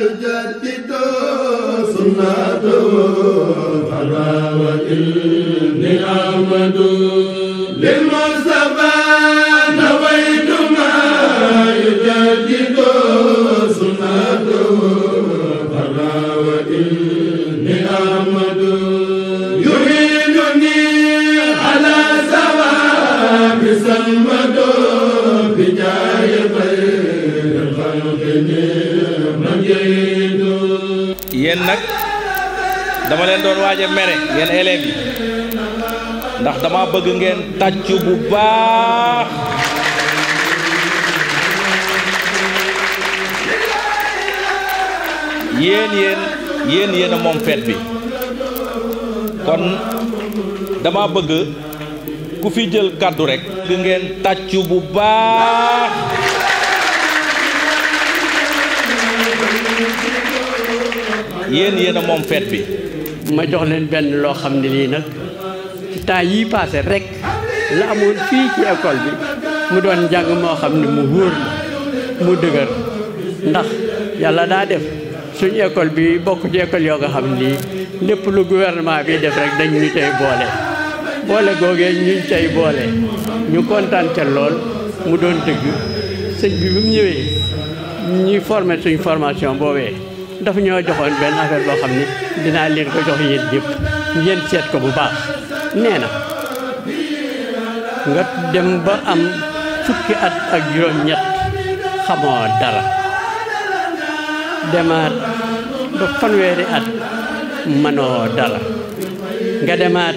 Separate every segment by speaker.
Speaker 1: يجدد سنته فلا وإني أحمد للمصطفى نويت ما يجدد سنته فلا وإني أحمد يعينني على ثواب سلمد بجاه خير الخلق من جيد.
Speaker 2: yéen nag dama leen doon waaj a mere yéen élèves yi ndax dama bëgg ngeen tàccu bu baax. yéen a moom fête bi kon dama bëgg ku fi jël kàddu rek ngeen tàccu bu baax. yéen a moom fête bi.
Speaker 3: ma jox leen benn loo xam ne lii nag ci temps yii passé rek la amoon fii ci école bi mu doon njàng moo xam ne mu wóor la mu dëgër ndax yàlla daa def suñu école bi bokk ci école yoo nga xam ne lii lépp lu gouvernement bi def rek dañ ñu tey boole googee ñuñ tey boole ñu kontaan ca lool mu doon dëgg sëñ bi bu mu ñëwee ñuy formé suñ formation boobee dafa ñoo joxoon benn affaire boo xam ne dinaa leen ko jox yéen yëpp ngeen seet ko bu baax. nee na nga dem ba am fukki at ak juróom-ñett xamoo dara demaat ba fanweeri at mënoo dara nga demaat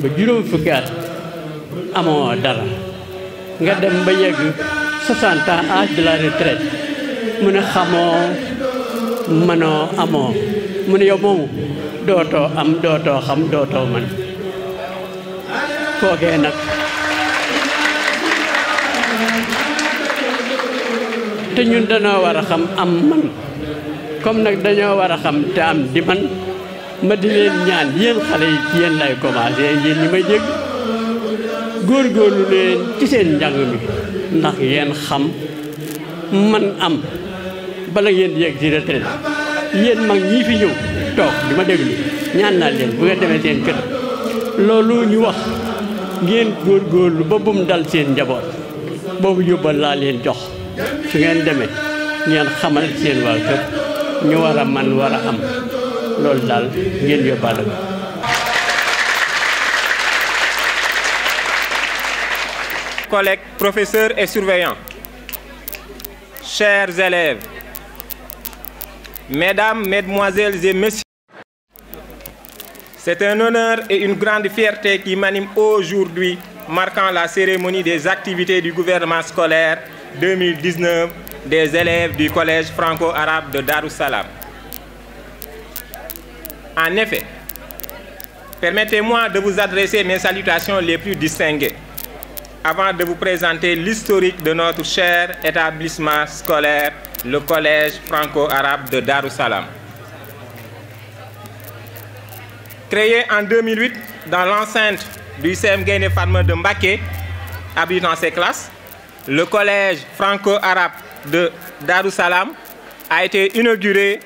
Speaker 3: ba juróom fukki at amoo dara nga dem ba yegg 60 ans âge de la retraite mu ne xamoo mënoo amoo mu ne yow moomu dootoo am dootoo xam dootoo mën foogee nag te ñun dañoo war a xam am man comme nag dañoo war a xam te am di man ma di leen ñaan yéen xale yi ci yéen lay commencé yéen ñi may dégg góorgóorlu leen ci seen njàng mi ndax yéen xam man am bala ngeen di yegg ci retraite yéen mag ñii fi ñëw toog di ma déglu ñaan naa leen bu ngeen demee seen kër loolu ñu wax ngeen góorgóorlu ba bum dal seen njaboot boobu yóbbal laa leen jox su ngeen demee ngeen xamal seen waa kër ñu war a man war a am loolu daal ngeen yóbbaale ko.
Speaker 4: Collègues, professeurs et surveillants, chers élèves, mesdames, mesdemoiselles et messieurs, c'est un honneur et une grande fierté qui m'anime aujourd'hui, marquant la cérémonie des activités du gouvernement scolaire 2019 des élèves du collège franco-arabe de Darussalam. En effet, permettez-moi de vous adresser mes salutations les plus distinguées avant de vous présenter l'historique de notre cher établissement scolaire, le collège franco-arabe de Darussalam. Créé en 2008 dans l'enceinte du CM Gaïndé Fatma de Mbacké, abritant ses classes, le collège franco-arabe de Darussalam a été inauguré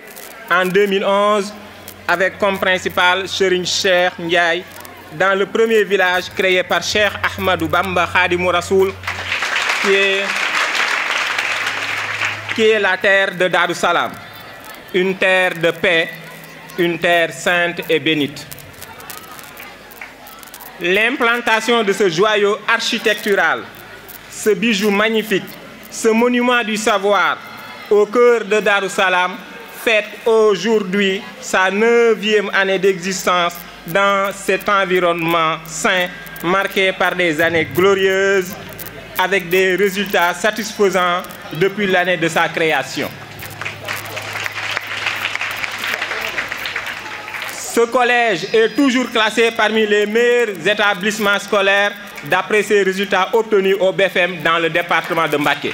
Speaker 4: en 2011 avec comme principal Serigne Cheikh Ndiaye dans le premier village créé par Cheikh Ahmadou Bamba Khadimou Rassoul qui est la terre de Darussalam, une terre de paix, une terre sainte et bénite. L'implantation de ce joyau architectural, ce bijou magnifique, ce monument du savoir au cœur de Darussalam fête aujourd'hui sa 9e année d'existence dans cet environnement sain marqué par des années glorieuses avec des résultats satisfaisants depuis l'année de sa création. Ce collège est toujours classé parmi les meilleurs établissements scolaires d'après ses résultats obtenus au BFM dans le département de Mbacké.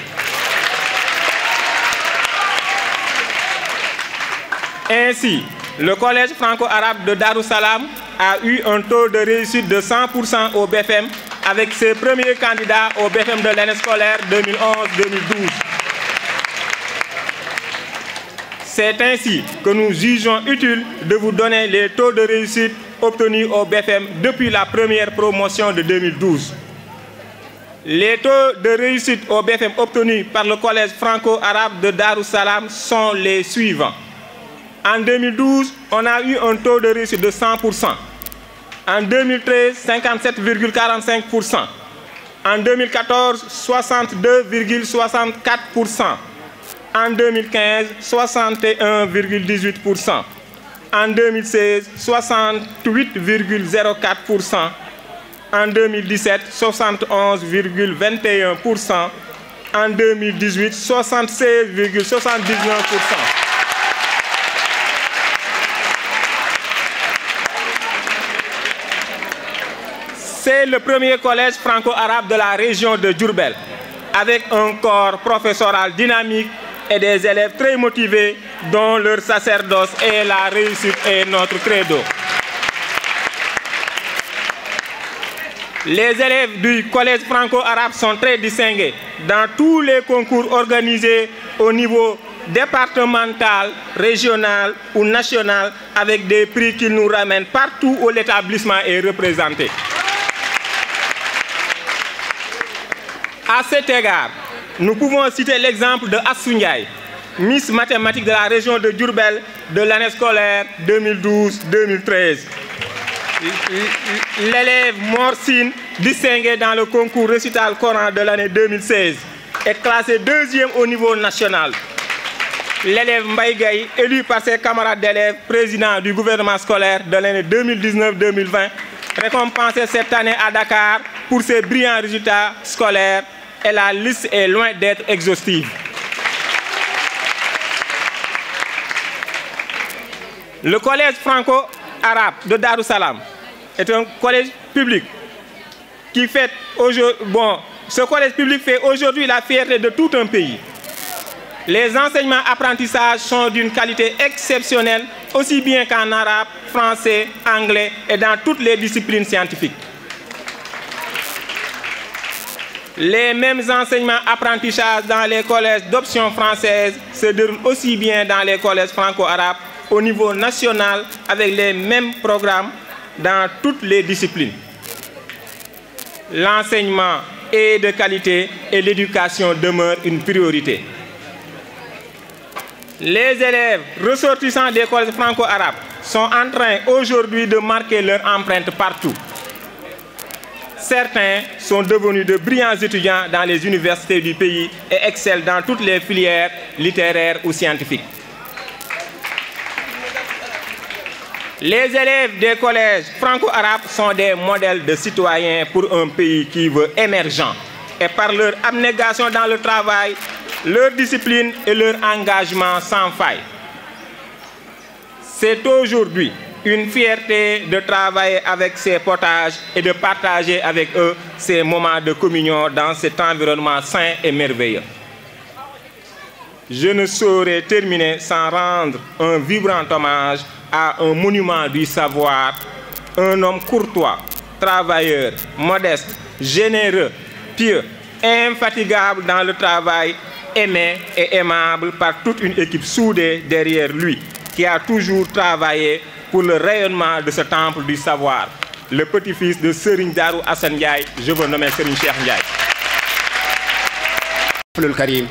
Speaker 4: Ainsi, le collège franco-arabe de Darussalam a eu un taux de réussite de 100% au BFM avec ses premiers candidats au BFM de l'année scolaire 2011-2012. C'est ainsi que nous jugeons utile de vous donner les taux de réussite obtenus au BFM depuis la première promotion de 2012. Les taux de réussite au BFM obtenus par le collège franco-arabe de Darussalam sont les suivants. En 2012, on a eu un taux de réussite de 100%. En 2013, 57,45%. En 2014, 62,64%. En 2015, 61,18%. En 2016, 68,04%. En 2017, 71,21%. En 2018, 76,79%. C'est le premier collège franco-arabe de la région de Diourbel, avec un corps professoral dynamique et des élèves très motivés dont leur sacerdoce et la réussite est notre credo. Les élèves du collège franco-arabe sont très distingués dans tous les concours organisés au niveau départemental, régional ou national, avec des prix qu'ils nous ramènent partout où l'établissement est représenté. À cet égard, nous pouvons citer l'exemple de Assou Ndiaye, Miss Mathématiques de la région de Diourbel de l'année scolaire 2012-2013. L'élève Morsine, distingué dans le concours récital Coran de l'année 2016, est classé deuxième au niveau national. L'élève Mbaye Gaye, élu par ses camarades d'élèves, président du gouvernement scolaire de l'année 2019-2020, récompensé cette année à Dakar pour ses brillants résultats scolaires, et la liste est loin d'être exhaustive. Le collège franco-arabe de Darussalam est un collège public qui fait aujourd'hui, ce collège public fait aujourd'hui la fierté de tout un pays. Les enseignements apprentissages sont d'une qualité exceptionnelle, aussi bien qu'en arabe, français, anglais et dans toutes les disciplines scientifiques. Les mêmes enseignements apprentissages dans les collèges d'option française se déroulent aussi bien dans les collèges franco-arabes au niveau national avec les mêmes programmes dans toutes les disciplines. L'enseignement est de qualité et l'éducation demeure une priorité. Les élèves ressortissants des collèges franco-arabes sont en train aujourd'hui de marquer leur empreinte partout. Certains sont devenus de brillants étudiants dans les universités du pays et excellent dans toutes les filières littéraires ou scientifiques. Les élèves des collèges franco-arabes sont des modèles de citoyens pour un pays qui veut émergent. Et par leur abnégation dans le travail, leur discipline et leur engagement sans faille. C'est aujourd'hui une fierté de travailler avec ces potages et de partager avec eux ces moments de communion dans cet environnement sain et merveilleux. Je ne saurais terminer sans rendre un vibrant hommage à un monument du savoir, un homme courtois, travailleur, modeste, généreux, pieux, infatigable dans le travail, aimé et aimable par toute une équipe soudée derrière lui, qui a toujours travaillé pour le rayonnement de ce temple du savoir. Le petit-fils de Serigne Darou Assane Ndiaye, je veux nommer Serigne Cheikh Ndiaye.
Speaker 5: Karim.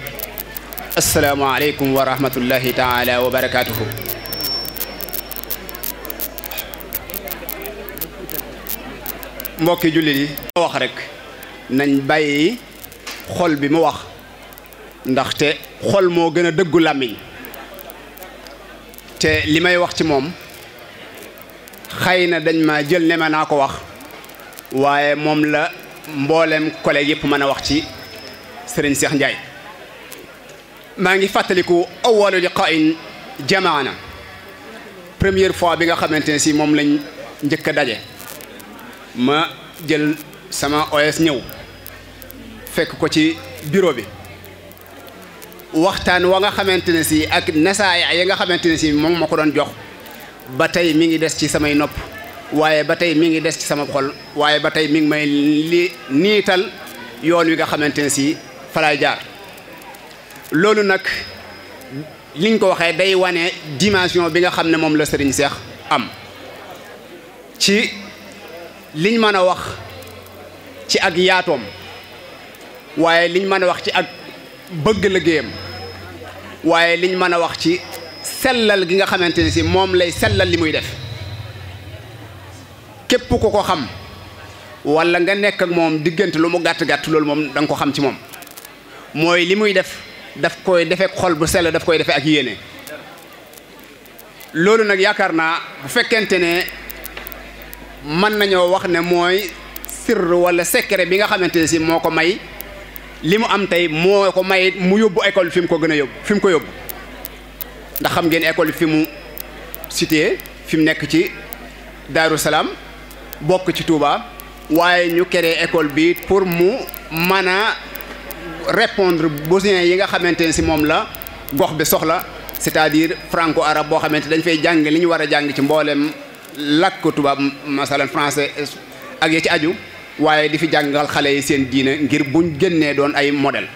Speaker 5: Assalamu alaikum wa rahmatullahi ta'ala wa barakatuhu. Mbokki jullit yi wax rek nañ bàyyi xol bi mu wax ndaxte xol moo gën a dëggu làmmiñ te li may wax ci moom xëy na dañ ma jël ne ma naa ko wax waaye moom la mboolem collègue yëpp mën a wax ci Serigne Cheikh Ndiaye. maa ngi fàttaliku awwalu liqaa'in jamaana première fois bi nga xamante ne si moom lañ njëkk a daje ma jël sama OS ñëw fekk ko ci bureau bi waxtaan wa nga xamante ne si ak nasaaya ya nga xamante ne si moom ma ko doon jox ba tey mi ngi des ci samay nopp waaye ba tey mi ngi des ci sama xol waaye ba tey mi ngi may li niital yoon wi nga xamante ne si fa laay jaar loolu nag liñ ko waxee day wane dimension bi nga xam ne moom la Serigne Cheikh am ci liñ mën a wax ci ak yaatoom waaye liñ mën a wax ci ak bëgg liggéeyam waaye liñ mën a wax ci sellal gi nga xamante ne si moom lay sellal li muy def képp ku ko xam wala nga nekk ak moom diggante lu mu gàtt-gàtt loolu moom da nga ko xam ci moom mooy li muy def daf koy defee xol bu sell daf koy defee ak yéene loolu nag yaakaar naa bu fekkente ne mën nañoo wax ne mooy sirr wala secret bi nga xamante ne si moo ko may li mu am tey moo ko may mu yóbbu école fi mu ko gën a yóbbu fi mu ko yóbbu ndax xam ngeen école fi mu situé fi mu nekk ci Daaru Salaam bokk ci Touba waaye ñu créé école bi pour mu mën a répondre besoins yi nga xamante ne si moom la gox bi soxla c'est-à-dire franco-arabe boo xamante dañ fay jàng li ñu war a jàng ci mboolem làkk tubaab masalan français ak ya ci aju waaye di fi jàngal xale yi seen diine ngir buñ génnee doon ay modèle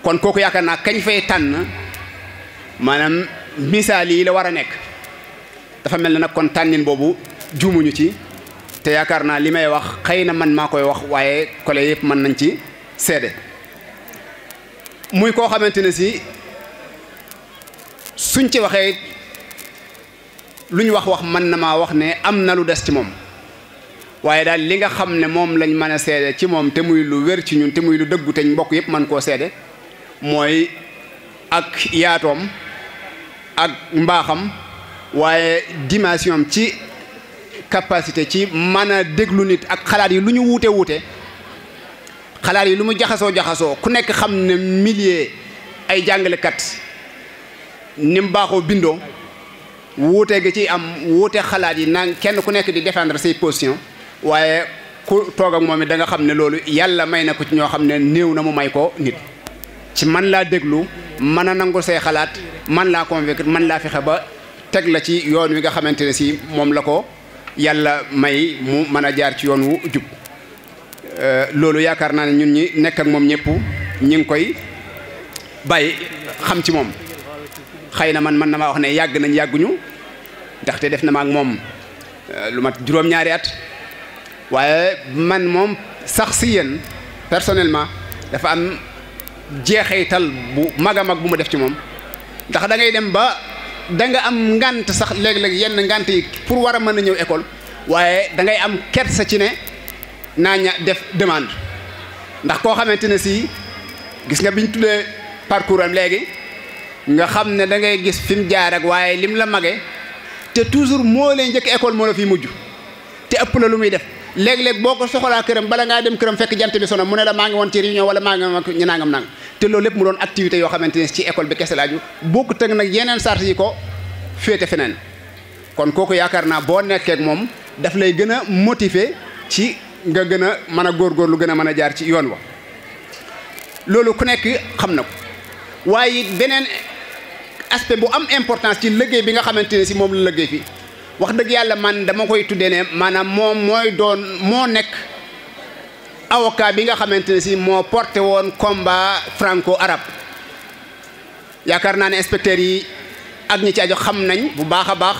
Speaker 5: kon kooku yaakaar naa kañ fay tànn maanaam misaal yi la war a nekk dafa mel ne nag kon tànnin boobu juumuñu ci te yaakaar naa li may wax xëy na man maa koy wax waaye collègue yëpp mën nañ ci seede muy koo xamante ne si suñ ci waxee lu ñu wax mën na maa wax ne am na lu des ci moom waaye daal li nga xam ne moom lañ mën a seede ci moom te muy lu wér ci ñun te muy lu dëggu te mbokk yëpp mën koo seede mooy ak yaatoom ak mbaaxam waaye dimension ci capacité ci mën a déglu nit ak xalaat yi lu ñu wuute wuute xalaat yi lu mu jaxasoo ku nekk xam ne milliers ay jàngalekat ni mu baaxoo bindoo wuute gi ci am wuute xalaat yi naan kenn ku nekk di défendre say position waaye ku toog ak moom it da nga xam ne loolu yàlla may na ko ci ñoo xam ne néew na mu may ko nit ci man laa déglu mën a nangu say xalaat man laa convaincre man laa fexe ba teg la ci yoon wi nga xamante ne si moom la ko yàlla may mu mën a jaar ci yoon wu jub loolu yaakaar naa ne ñun ñi nekk ak moom ñëpp ñi ngi koy bàyyi xam ci moom xëy na man na maa wax ne yàgg nañ yàgguñu ndaxte def na ma ak moom lu mat juróom-ñaari at waaye man moom sax si yéen personnellement dafa am jeexital bu mag a mag bu mu def ci moom ndax da ngay dem ba da nga am ngant sax léeg-léeg yenn ngant yi pour war a mën a ñëw école waaye da ngay am kersa ci ne naa ña def demande ndax koo xamante ne si gis nga biñ tuddee parcours am léegi nga xam ne da ngay gis fi mu jaar ak waaye lim la mage te toujours moo lay njëkk école moo la fi mujj te ëpp la lu muy def léeg-léeg boo ko soxlaa këram bala ngaa dem këram fekk jant bi sono mu ne la maa ngi woon ci réunion wala maa ngi woon ñu nangam te loolu lépp mu doon activité yoo xamante ne ci école bi kese laaju bokku tëg nag yeneen sart yi ko féete feneen kon kooku yaakaar naa boo nekkee ak moom daf lay gën a motiver ci nga gën a mën a góorgóorlu gën a mën a jaar ci yoon wa loolu ku nekk xam na ko waaye it beneen aspect bu am importance ci liggéey bi nga xamante ne si moom la liggéey fi wax dëgg yàlla man dama koy tuddee ne maanaam moom moo nekk avocat bi nga xamante ne si moo porté woon combat franco-arabe yaakaar naa ne inspecteurs yi ak ñi ci aju xam nañ bu baax a baax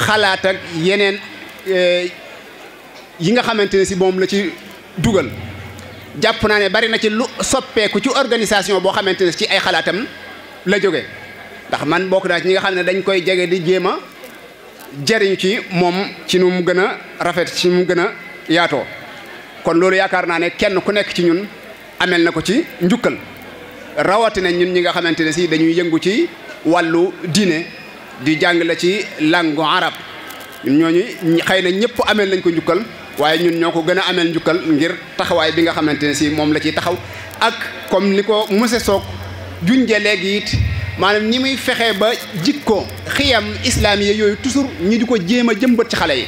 Speaker 5: xalaat ak yeneen yi nga xamante ne si moom la ci dugal jàpp naa ne bari na ci lu soppeeku ci organisation boo xamante ne ci ay xalaatam la jóge ndax man bokk naa ci ñi nga xam ne dañ koy jege di jéem a jariñ ci moom ci nu mu gën a rafet ci nu mu gën a yaatoo kon loolu yaakaar naa ne kenn ku nekk ci ñun amel na ko ci njukkal rawatina ñun ñi nga xamante ne si dañuy yëngu ci wàllu diine di jàngale ci langue arabe ñun ñooñu xëy na ñëpp amel nañ ko njukkal waaye ñun ñoo ko gën a amel njukkal ngir taxawaay bi nga xamante ne si moom la ciy taxaw ak comme ni ko monsieur Sock junjee léegi it maanaam ni muy fexee ba jikko xiyam islamiye yooyu toujours ñi di ko jéem a jëmbat ci xale yi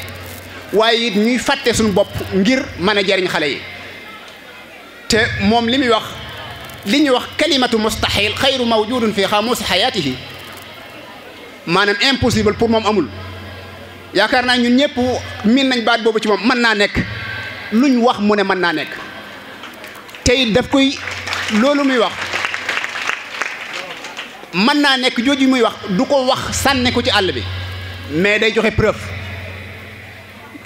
Speaker 5: waaye it ñuy fàtte suñu bopp ngir mën a jariñ xale yi te moom li muy wax li ñuy wax kalimatu mustahil xayru mawjudun fi xamuusi xayaatihi maanaam impossible pour moom amul yaakaar naa ñun ñëpp miin nañ baat boobu ci moom mën naa nekk luñ wax mu ne mën naa nekk tey daf koy loolu muy wax mën naa nekk jooju muy wax du ko wax sànne ko ci àll bi mais day joxe preuve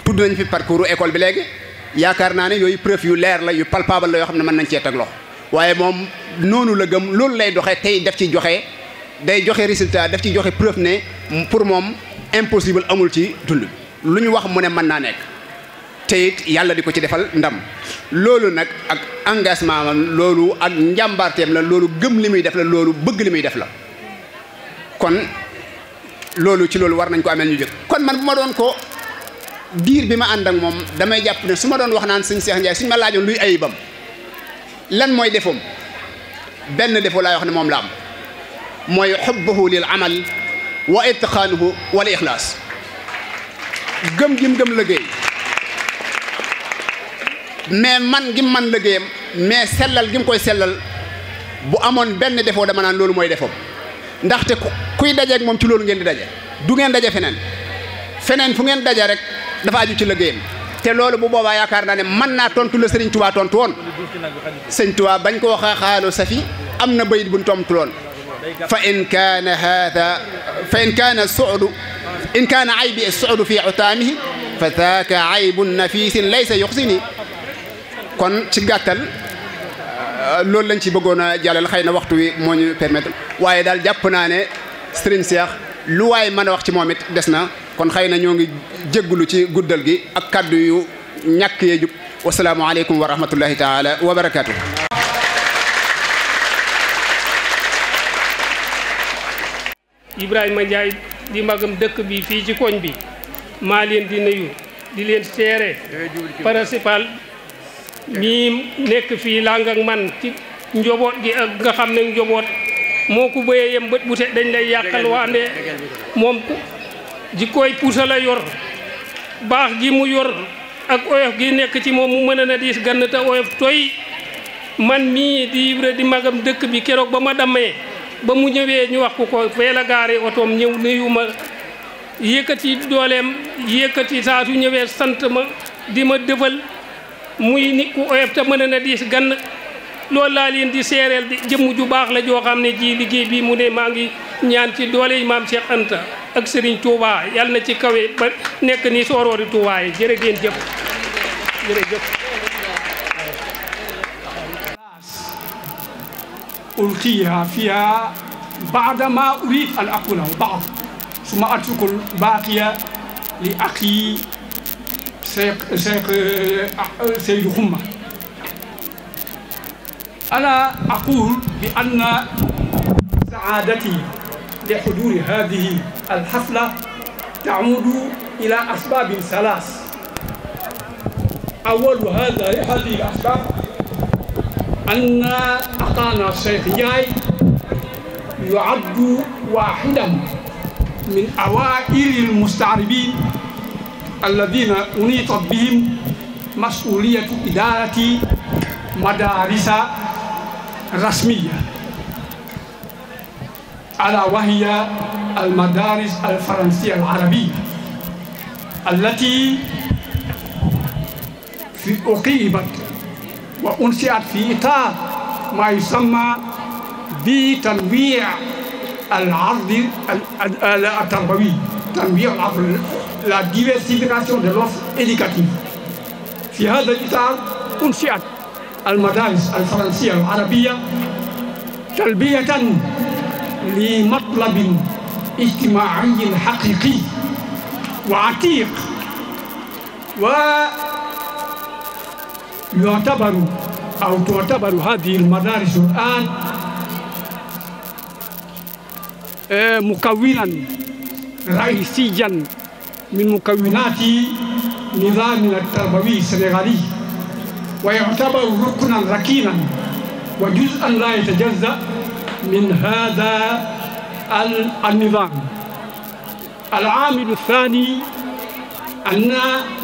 Speaker 5: tudd nañ fi parcours école bi léegi yaakaar naa ne yooyu preuve yu leer la yu palpable la yoo xam ne mën nañ cee teg loxo waaye moom noonu la gëm loolu lay doxee tey def ci joxe day joxe résultat daf ci joxe preuve ne pour moom impossible amul ci dund lu ñu wax mu ne mën naa nekk te it yàlla di ko ci defal ndam loolu nag ak engagement am loolu ak njàmbaarteem la loolu gëm li muy def la loolu bëgg li muy def la kon loolu ci loolu war nañ ko amel ñu jëkk kon man bu ma doon ko diir bi ma ànd ak moom damay jàpp ne su ma doon wax naan sëñ Cheikh Ndiaye suñ ma laajoon luy ayibam lan mooy defoom benn defoo laay wax ne moom la am mooy xubbuhu lil amal wa itqaanuhu wal ixlaas gëm gim gëm liggéey mais man gim man liggéeyam mais sellal gim koy sellal bu amoon benn defoo dama naan loolu mooy defoom ndaxte kuy dajeeg moom ci loolu ngeen di daje du ngeen daje feneen fu ngeen daje rek dafa aju ci liggéeyam te loolu bu boobaa yaakaar naa ne mën naa tontu la Sëriñ Tuubaa tontu woon Sëriñ Tuubaa bañ ko wax xaalu safi am na bayit buñ tontu loon fa in kaana haada fa in kaana suudu in kaana aybi suudu fi utaamihi fa daaka aybun nafisin laysa yuxsini kon ci gàttal loolu lañ ci bëggoon a jàllal xëy na waxtu wi moo ñu permettre waaye daal jàpp naa ne Sëriñ Cheikh lu waay mën a wax ci moom it des na kon xëy na ñoo ngi jéggulu ci guddal gi ak kaddu yu ñàkk yee jub wasalaamu aleykum wa rahmatullahi taala wa barakaatu.
Speaker 6: Ibrahima Ndiaye di magam dëkk bi fii ci koñ bi maa leen di nuyu di leen seere principal mii nekk fii lang ak man ci njoboot gi ak nga xam ne njoboot moo ko bëyee yem bët bu te dañ lay yàqal waande moom jikkooy puusa la yor baax gi mu yor ak oyof gi nekk ci moom mu mën na diis gann te oyof toy man mii di Ibra di magam dëkk bi keroog ba ma dammee ba mu ñëwee ñu wax ko fee la gaare otoom ñëw nuyu ma yëkkati dooleem yëkkati saa su ñëwee sant ma di ma dëfal muy nit ku oyof te mën na diis gann loolu laa leen di seereel di jëmm ju baax la joo xam ne ji liggéey bi mu ne maa ngi ñaan ci doole yi maam Cheikh Anta ak Serigne Touba yàlla na ci kawe ba nekk ni sooroori Touba yi jërë ngeen jëf jërëjëf.
Speaker 7: ألقيها فيها بعد ما أريد أن أقوله بعض ثم أترك الباقي لأخي سيد خمة. أنا أقول بأن سعادتي لحضور هذه الحفلة تعود إلى أسباب ثلاث. أول هذه الأسباب أن أخانا الشيخ جاي يعد واحدا من أوائل المستعربين الذين أنيطت بهم مسؤولية إدارة مدارس رسمية ألا وهي المدارس الفرنسية العربية التي أقيمت وأنشئت في إطار ما يسمى بتنويع العرض التربوي، تنويع العرض la diversification de l'offre éducative. في هذا الإطار أنشئت المدارس الفرنسية العربية تلبية لمطلب اجتماعي حقيقي وعتيق، ويعتبر أو تعتبر هذه المدارس الآن مكونا رئيسيا من مكونات نظامنا التربوي السنغالي، ويعتبر ركنا ركينا وجزءا لا يتجزأ من هذا النظام. العامل الثاني أن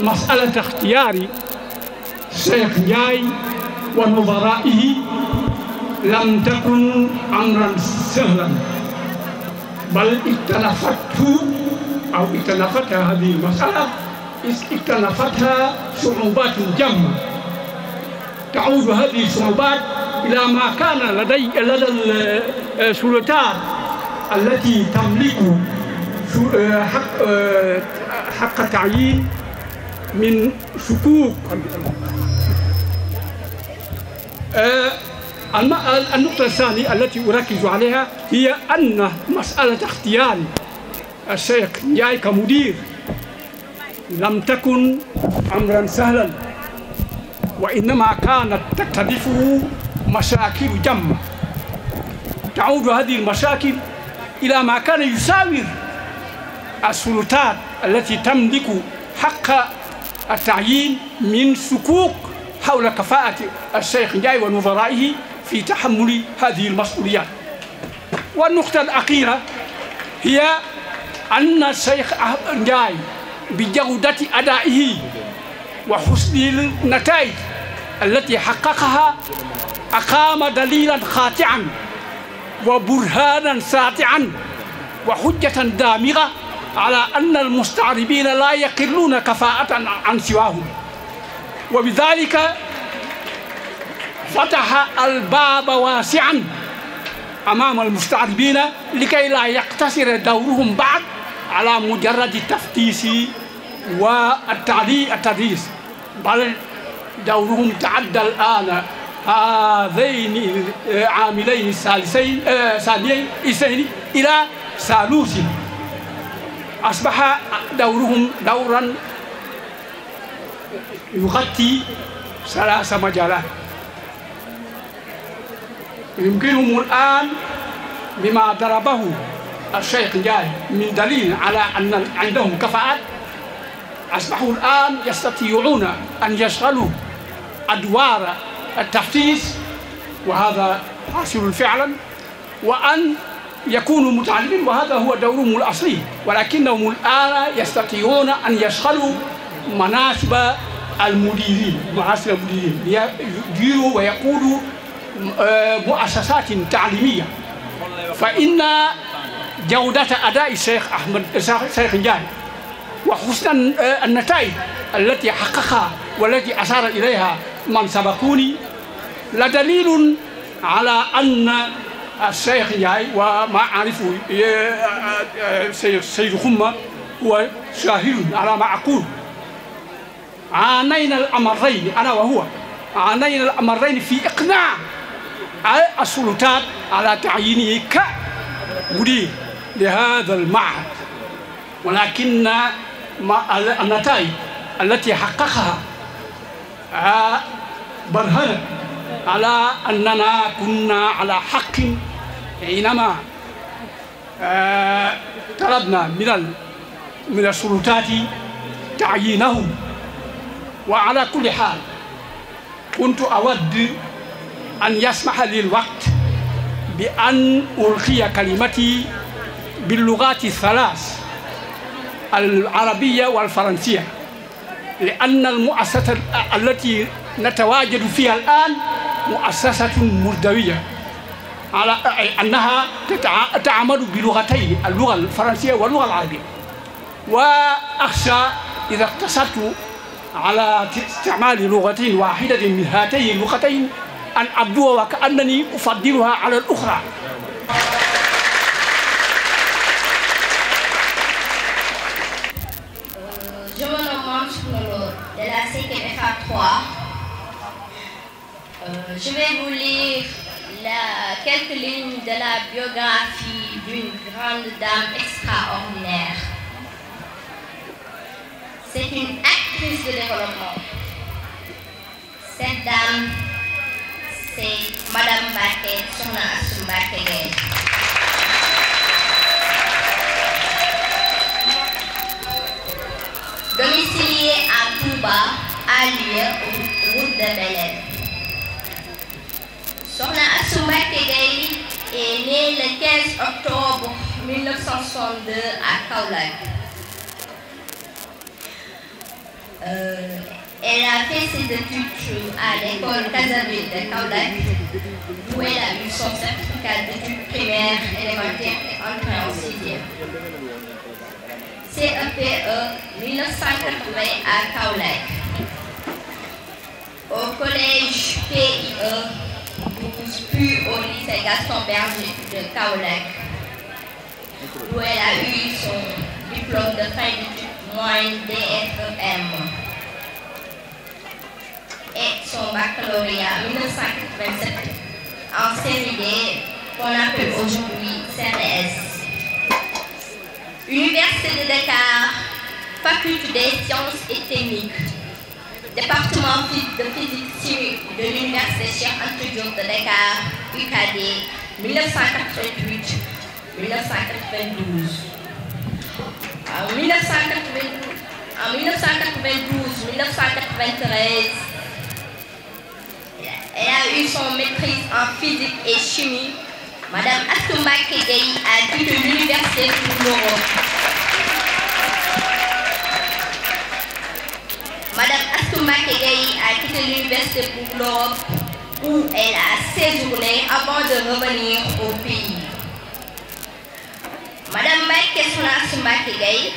Speaker 7: مسألة اختيار الشيخ جاي ونظرائه لم تكن أمرا سهلا، بل اكتنفتها هذه المسألة اكتنفتها صعوبات جمة. تعود هذه الصعوبات إلى ما كان لدى السلطات التي تملك حق تعيين من صكوك. النقطة الثانية التي أركز عليها هي أن مسألة اختيار الشيخ نجاي كمدير لم تكن أمرا سهلا، وإنما كانت تكتنفه مشاكل جمة. تعود هذه المشاكل إلى ما كان يساور السلطات التي تملك حق التعيين من سكوك حول كفاءة الشيخ نجاي ونظرائه في تحمل هذه المسؤوليات. والنقطة الأخيرة هي أن الشيخ نجاي بجودة أدائه وحسن النتائج التي حققها أقام دليلا خاطعا وبرهانا ساطعا وحجة دامغة على أن المستعربين لا يقلون كفاءة عن سواهم، وبذلك فتح الباب واسعا أمام المستعربين لكي لا يقتصر دورهم بعد على مجرد التفتيش والتدريس، بل دورهم تعدى الآن هذين عاملين ثانيين إلى ثالوث. أصبح دورهم دورا يغطي 3 مجالات. يمكنهم الآن بما ضربه الشيخ نجاي من دليل على أن عندهم كفاءات، أصبحوا الآن يستطيعون أن يشغلوا أدوار التفتيش، وهذا حاصل فعلا، وأن يكونوا متعلمين، وهذا هو دورهم الأصلي، ولكنهم الآن يستطيعون أن يشغلوا مناصب المديرين، ليديروا ويقودوا مؤسسات تعليمية. فإن جودة أداء الشيخ نجاي وحسن النتائج التي حققها والتي أشار إليها من سبقوني لدليل على أن الشيخ نجاي وما أعرفه سيد خمة هو شاهد على ما أقول. عانينا الأمرين أنا وهو، عانينا الأمرين في إقناع السلطات على تعيينه كمدير لهذا المعهد، ولكن النتائج التي حققها برهنت على أننا كنا على حق حينما طلبنا من السلطات تعيينه. وعلى كل حال كنت أود أن يسمح لي الوقت بأن ألقي كلمتي باللغات الثلاث العربية والفرنسية، لأن المؤسسة التي نتواجد فيها الآن مؤسسة مزدوجة، على أنها تعمل بلغتين، اللغة الفرنسية واللغة العربية. وأخشى إذا اقتصرت على استعمال لغة واحدة من هاتين اللغتين أن أبدو وكأنني أفضلها على الأخرى.
Speaker 8: Je me nomme Chouno de la CKFA 3. Je vais vous lire quelques lignes de la biographie d'une grande dame extraordinaire. C'est une actrice de développement. Cette dame, c'est Madame Mbacké, Sokhna Astou Mbacké Gaye. Domiciliée à Touba, à Lieu, route de Belel. Sokhna Astou Mbacké Gaye est née le 15 octobre 1962 à Kaolack. Elle a fait ses études à l'école Casaville de Kaolack, où elle a eu son certificat d'études primaires, élémentaires et entrée en 6e. CEPE 1980 à Kaolack. Au collège PIE 12, puis au lycée Gaston Berger de Kaolack. où elle a eu son diplôme de fin d'études moyenne DFEM et son baccalauréat 1987 en série D, qu'on appelle aujourd'hui CRS. Université de Dakar, faculté des sciences et techniques, département de physique chimique de l'Université Cheikh Anta Diop de Dakar, UCAD, 1988-1992. En 1992-1993, elle a eu son maîtrise en physique et chimie. Madame Astou Mbacké Gueye a quitté l'université pour l'Europe. Madame Astou Mbacké Gueye a quitté l'université pour l'Europe où elle a séjourné avant de revenir au pays. Madame Mbacké Astou Mbacké Gueye,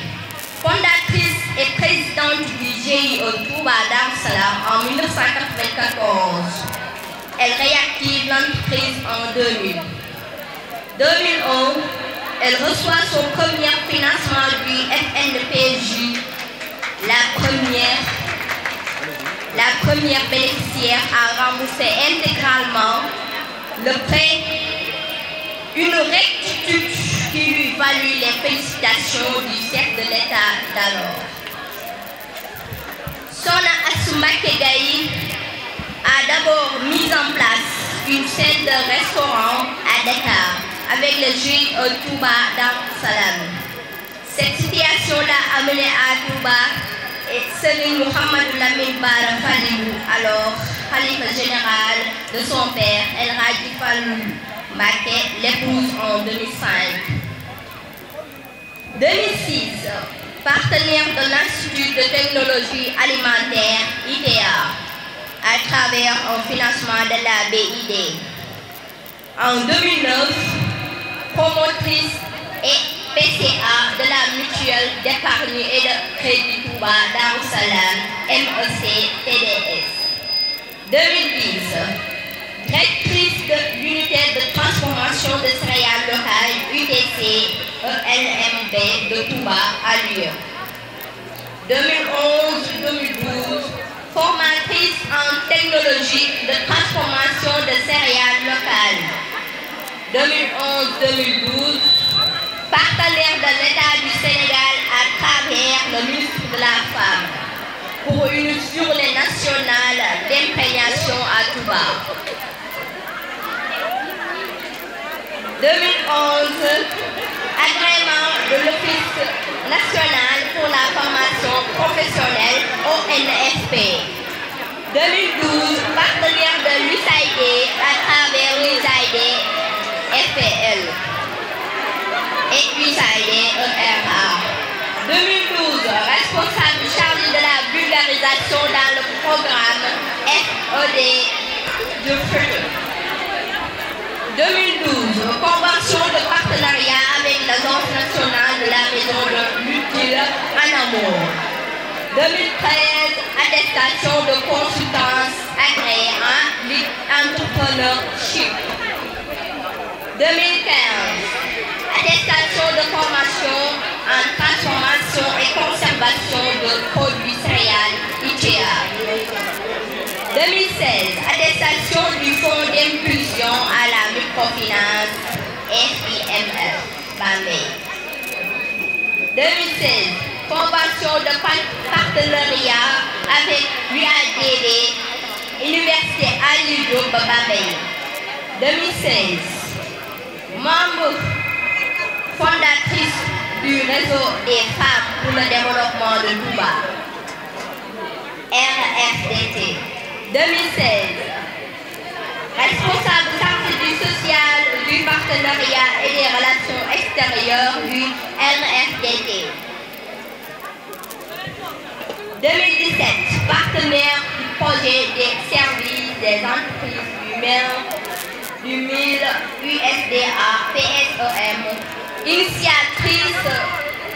Speaker 8: fondatrice et présidente du GIE Touba Darou Salam en 1994. Elle réactive l'entreprise en 2000. 2011, elle reçoit son premier financement du FNPJ, la première bénéficiaire à rembourser intégralement le prêt, une rectitude qui lui valut les félicitations du chef de l'État d'alors. Sokhna Astou Mbacké Gueye a d'abord mis en place une chaîne de restaurants à Dakar avec le GIE Touba Darou Salam. Cette situation l'a amené à Touba et Serigne Mouhamadou Lamine Bara Falilou, alors khalife général de son père El Hadji Fallou Mbacké, l'épouse en 2005. 2006, partenaire de l'Institut de technologie alimentaire ITA à travers un financement de la BID. En 2009, promotrice et PCA de la mutuelle d'épargne et de crédit Touba Darou Salam, MEC TDS. 2010, directrice de l'unité de transformation de céréales locales UTC ELMB de Touba à Lyon. 2011-2012, formatrice en technologie de transformation de céréales locales. 2011-2012, partenaire de l'État du Sénégal à travers le ministre de la Femme pour une journée nationale d'imprégnation à Touba. 2011, agrément de l'Office national pour la formation professionnelle ONFP. 2012, partenaire de l'USAID à travers l'USAID FPL et USAID ERA. 2012, responsable chargé de la vulgarisation dans le programme FED de FED. 2012, convention de partenariat avec l'Agence nationale de la maison de l'utile en amour. 2013, attestation de consultance agréée en lead entrepreneurship. 2015, attestation de formation en transformation et conservation de produits céréales ITA. 2016, attestation du Fonds d'impulsion à la microfinance FIMF Bambey. 2016, convention de partenariat avec l'UADD, Université Ali Diop Bambey. 2016, membre fondatrice du réseau des femmes pour le développement de Touba, RFDT. 2016, responsable chargé du social, du partenariat et des relations extérieures du RFDT. 2017, partenaire du projet des services des entreprises du MIL USDA PSEM, initiatrice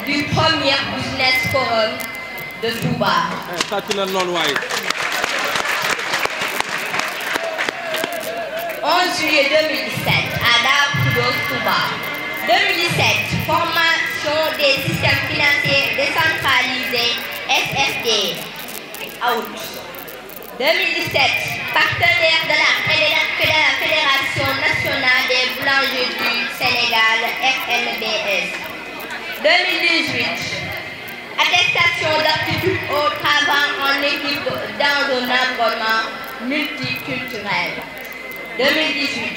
Speaker 8: du premier Business Forum de Touba. 11 juillet 2017 à Darou Khoudoss, Touba. 2017, formation des systèmes financiers décentralisés, SFD, out. 2017, partenaire de la Fédération nationale des boulangers du Sénégal, FNBS. 2018, attestation d'aptitude au travail en équipe dans un environnement multiculturel. 2018,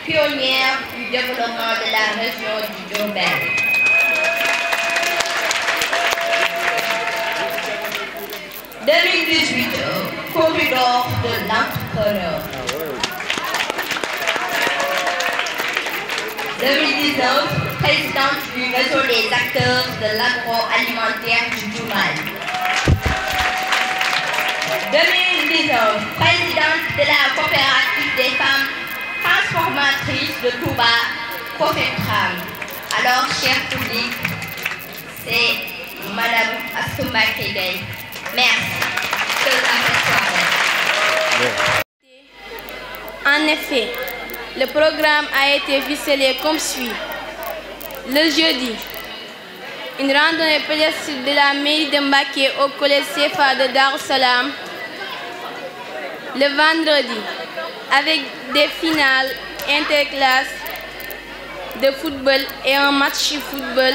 Speaker 8: pionnière du développement de la région du Diourbel. 2018, corridor de l'entrepreneur. 2019, présidente du réseau des acteurs de l'agroalimentaire du Diourbel. 2019, présidente de la coopérative des femmes transformatrices de Touba, Cofetram. Alors, cher public, c'est Madame Assouma Kegay. Merci.
Speaker 9: En effet, le programme a été ficelé comme suit. Le jeudi, une randonnée pédestre de la mairie de Mbacké au collège CFA de Dar es Salaam. Le vendredi, avec des finales interclasses de football et un match de football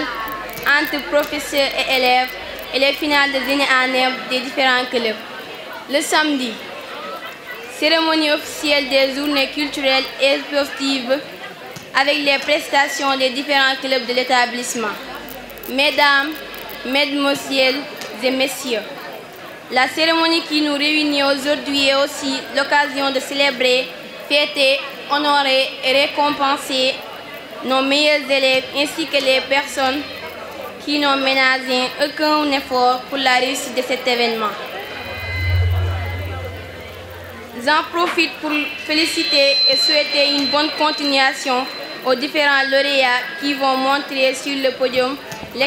Speaker 9: entre professeurs et élèves et les finales de dîner en herbe des différents clubs. Le samedi, cérémonie officielle des journées culturelles et sportives avec les prestations des différents clubs de l'établissement. Mesdames, Mesdemoiselles et Messieurs, la cérémonie qui nous réunit aujourd'hui est aussi l'occasion de célébrer, fêter, honorer et récompenser nos meilleurs élèves ainsi que les personnes qui n'ont ménagé aucun effort pour la réussite de cet événement. J'en profite pour féliciter et souhaiter une bonne continuation aux différents lauréats qui vont montrer sur le podium de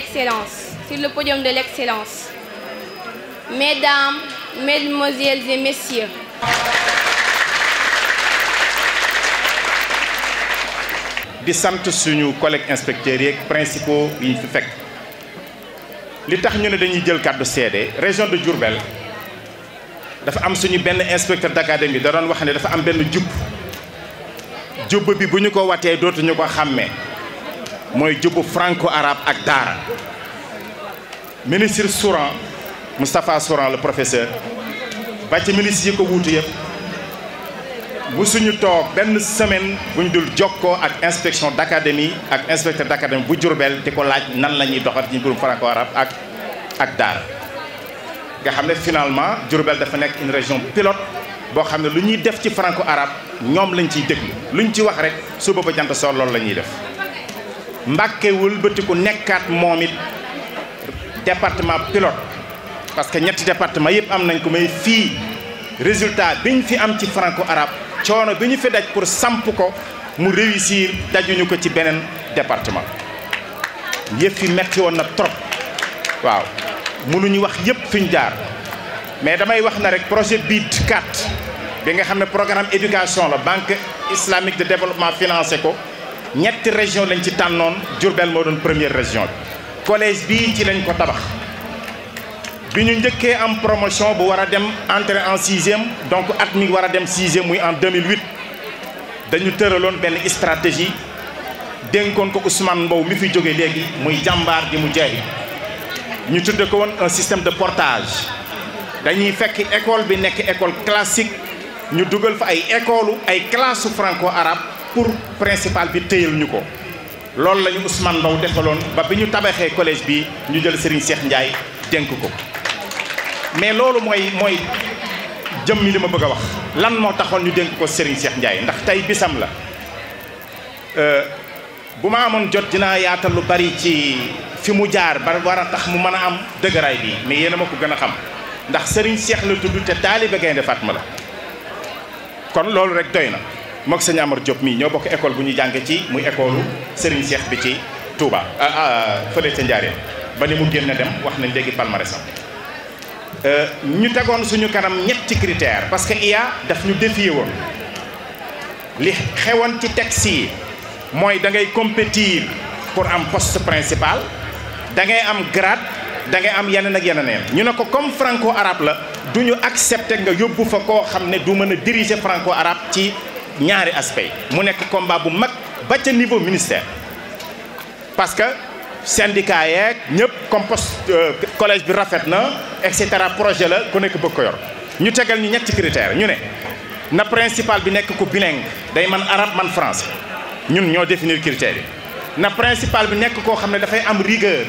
Speaker 9: l'excellence. Mesdames, Mesdemoiselles et Messieurs,
Speaker 10: di sant suñu collègues inspecteurs yeeg principaux yi ñu fi fekk li tax ñu ne dañuy jël kàddu seede région de Diourbel dafa am suñu benn inspecteur d'académie da doon wax ne dafa am benn jubb bi bu ñu ko watee dootuñu ko xàmmee mooy jubbu franco-arabe ak daara ministre Souran Moustapha Souran le professeur ba ci ministre yi ko wuutu yëpp bu suñu toog benn semaine bu ñu dul jokkoo ak inspection d'académie ak inspecteur d'académie bu Diourbel di ko laaj nan la ñuy doxal ci mbirum franco-arabe ak daara nga xam ne finalement Diourbel dafa nekk une région pilote boo xam ne lu ñuy def ci franco-arabe ñoom lañ ciy déglu luñ ci wax rek suba ba jant soo loolu la ñuy def Mbacké wëlbatiku nekkaat moom it département pilote parce que ñetti département yëpp am nañ ko may fii résultat biñ fi am ci franco-arabe coono bi ñu fi daj pour samp ko mu réussir dajuñu ko ci beneen département yëpp fi metti woon na trop waaw mënuñu wax yëpp fi ñu jaar mais damay wax na rek projet BID 4 bi nga xam ne programme éducation la banque islamique de développement financé ko ñetti région lañ ci tànnoon Diourbel moo doon première région bi collège bii ci lañ ko tabax bi ñu njëkkee am promotion bu war a dem entrée en 6e donc at mi war a dem 6e muy en 2008 dañu tëraloon benn stratégie dénkoon ko Ousmane Mbow mi fi jóge léegi muy jàmbaar ji mu jeexi ñu tudde ko woon un système de portage dañuy fekk école bi nekk école classique ñu dugal fa ay classe franco-arabe pour principal bi téyal ñu ko loolu la ñu Ousmane Mbow defaloon ba bi ñu tabaxee collège bi ñu jël Serigne Cheikh Ndiaye dénk ko mais loolu mooy jëmmi li ma bëgg a wax lan moo taxoon ñu dénk ko Serigne Cheikh Ndiaye ndax tey bisam la bu ma amoon jot dinaa yaatal lu bari ci fi mu jaar ba war a tax mu mën a am dëgëraay bi mais yéen a ma ko gën a xam ndax Serigne Cheikh la tudd te taalibe Gaynde Fatma la kon loolu rek doy na mook sëñ Amar Diop mii ñoo bokk école bu ñu jànge ci muy école Serigne Cheikh bi ci Touba fële ca Njaaréem ba ni mu génn dem wax nañ léegi palmarèsam ñu tegoon suñu kanam ñetti critères parce que IA daf ñu défier woon li xewoon ci texte yi mooy da ngay compétir pour am poste principal da ngay am grade da ngay am yeneen ak yeneen ñu ne ko comme franco arabe la du ñu accepter nga yóbbu fa koo xam ne du mën a diriger franco arabe ci ñaari aspect mu nekk combat bu mag ba ca niveau ministère parce que syndicat yeeg ñëpp comme poste collège bi rafet na et cetera projet la ku nekk bëgg ko yor ñu tegal ñu ñetti critères ñu ne na principal bi nekk ku bilingue day man arabe man français ñun ñoo définir critères yi na principal bi nekk koo xam ne dafay am rigueur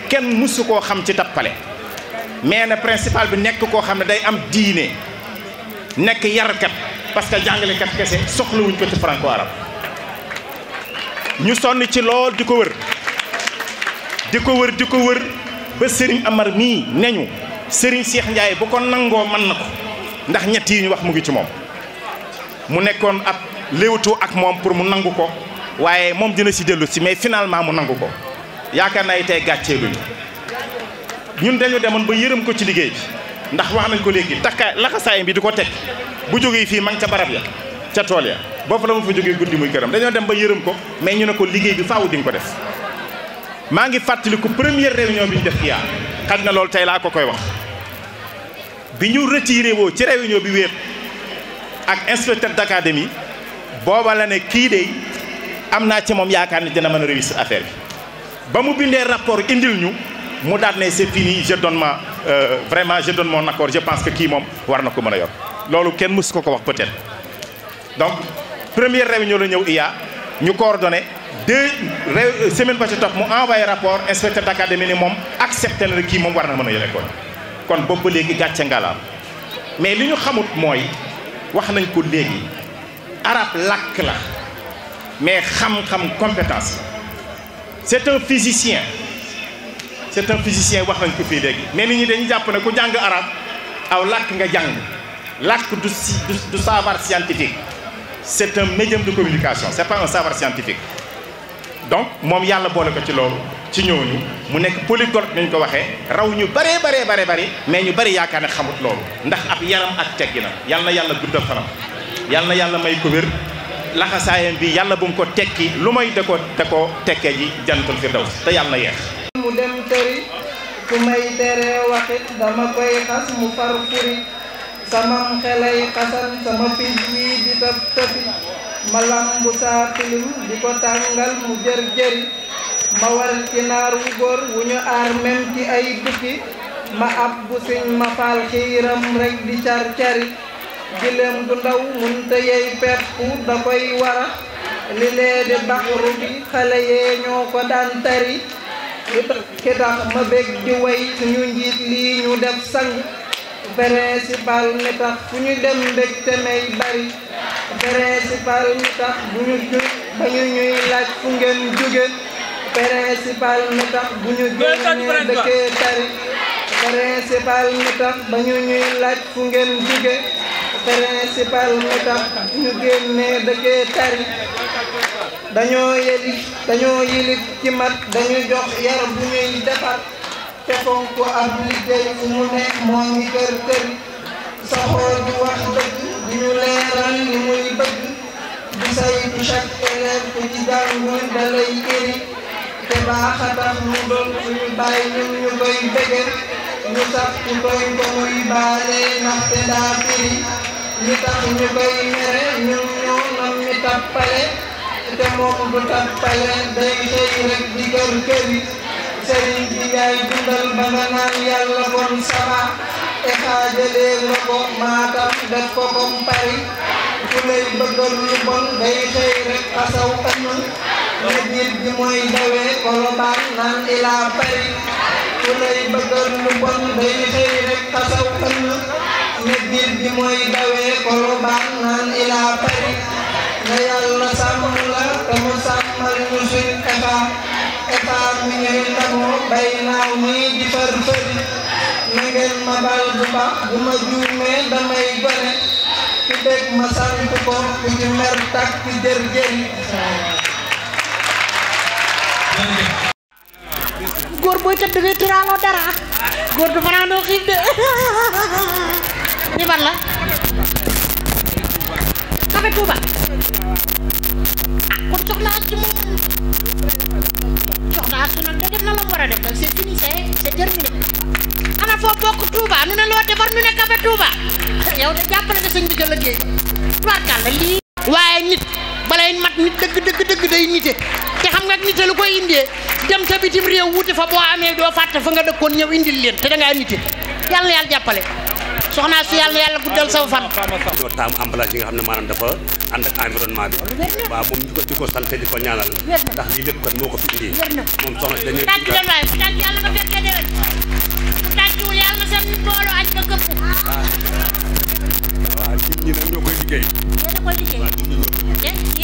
Speaker 10: kenn mësu koo xam ci tappale mais na principal bi nekk koo xam ne day am diine nekk yarkat parce que jàngalekat kese soxlawuñ ko ci franco arabe ñu sonn ci lool di ko wër ba Serigne Amar mii neñu Serigne Cheikh Ndiaye bu ko nangoo mën na ko ndax ñett yi ñu wax mu ngi ci moom mu nekkoon ab léewtoo ak moom pour mu nangu ko waaye moom dina si dellu si mais finalement mu nangu ko yaakaar naa tey gàccee luñu ñun dañu demoon ba yërëm ko ci liggéey bi ndax wax nañ ko léegi takka laxasaayam bi di ko teg bu jógee fii ma ngi ca barab ya ca tool ya boofu la mu fa jógee guddi muy këram dañoo dem ba yërëm ko mais ñu ne ko liggéey bi faaw di nga ko def maa ngi fàttaliku première réunion bi ñu def IA xaj na loolu tey laa ko koy wax bi ñu retiré woo ci réunion bi wéet ak inspecteur d'académie booba la ne kii de am naa ci moom yaakaar ni dina mën a réussir affaire bi ba mu bindee rapport indil ñu mu daal ne c'est fini je donne ma vraiment je donne mon accord je pense que kii moom war na ko mën a yor loolu kenn mësu ko wax peut-être donc première réunion la ñëw IA ñu coordonné semaine ba ci topp mu envoyé rapport inspecteur d'académie ni moom accepté na kii moom war na mën a yor école kon boobu ba léegi gàcce ngalaam mais li ñu xamut mooy wax nañ ko léegi arabe làkk la mais xam-xam compétence c'est un physicien wax nañ ko fii léegi mais nit ñi dañu jàpp ne ku jàng arabe aw làkk nga jàng làkk du savoir scientifique c'est un médium de communication c'est pas un savoir scientifique donc moom yàlla boole ko ci loolu ci ñooñu mu nekk polyglotte nañ ko waxee raw ñu bari mais ñu bari yaakaar ne xamut loolu ndax ab yaram ak tegginam yal na yàlla guddal fanam yal na yàlla may ko wér laxasaayam bi yàlla bu mu ko tekki lu may da ko tekkee ji jannatul firdaws te yàlla na yeex
Speaker 11: mu dem tëri su may teree waxit dama koy xas mu far furi samam xelay xasan sama pij yi di tëf tëfi ma lambu saa tilim di ko tàngal mu jër-jëri ma war ci naar wu góor wu ñu aar même ci ay bukki ma ab bu siñ ma faal xiiram rek di car-cari gileem gu ndaw munta yey peppu da koy wara li lee di baxru bi xale yee ñoo ko daan tari ki tax ma bég di way suñu njiit lii ñu def sang principal mi tax fu ñu dem mbég te may bari principal mi tax bu ñu ba ñu ñuy laaj fu ngeen jóge principal mi tax bu ñu génnee dëkkee tari principal mi tax ba ñu ñuy laaj fu ngeen jóge principal mi tax bu ñu génnee dëkkee tari dañoo yilif ci mat dañu jox yar bu ñuy defar te fonk ab liggéey fu mu ne moo ngi kër kër saxoo di wax dëgg di ñu leeral li muy bëgg di saytu chaque élève ku ci jàngul da lay iri te baax a tax mu doon suñu bàyyi ñun ñu koy bëgge ñu tax ku tooñ ko muy baale ndaxte daa firi ñu tax ñu koy mere ñun ñoo nam ñu tappale te moom du tappale day xëy rek di kër këri sëriñ bi yaay dundal ba nga naan yàlla bon sama e xaajalee la ko maatam def ko comme Paris ku lay bëggal lu bon day xëy rek xasaw ënn ne biir bi mooy dawee Colobane naan ilaa Paris ku lay bëggal lu bon day xëy rek xasaw ënn ne biir bi mooy dawee Colobane naan ilaa Paris na yàlla sàmm la te mu sàmmal ñu suñ état mi ñuy ndamoo bay naaw nii di fër fëri na ngeen ma bal bu baax bu ma juumee damay gone ki dégg ma sant ko ku ci mer tàkk jër-jëri
Speaker 12: góor booy kat da ngay tëraaloo dara góor du fanaanoo xiif de ni ban la Café Touba ah kon soxlaa ci moom war a def nag c'est fini c'est terminé ana foo bokk Touba nu ne loo defar nu ne Café Touba yow de jàppale nga sëñ bi ca liggéey tubaarkàlla lii waaye nit balay mat nit dëgg day nite te xam nga nite lu koy indee dem sa bitim réew wuti fa boo amee doo fàtte fa nga dëkkoon ñëw indil leen te da ngaa nite yàlla na yàlla jàppale soxna si yàlla na yàlla guddal saw fan.
Speaker 13: ñoo taamu emballage yi nga xam ne maanaam dafa ànd ak environnement bi waaw moom di ko sant di ko ñaanal ndax lii lépp kat moo ko fi indi moom soxna si dañuy
Speaker 12: tàcc leen waaye tàcc yàlla nga fekkee déwén ku tàccuwul yàlla na seen booloo añ nga këpp
Speaker 13: waaw nit ñi nag ñoo koy liggéey
Speaker 12: yéen a koy liggéey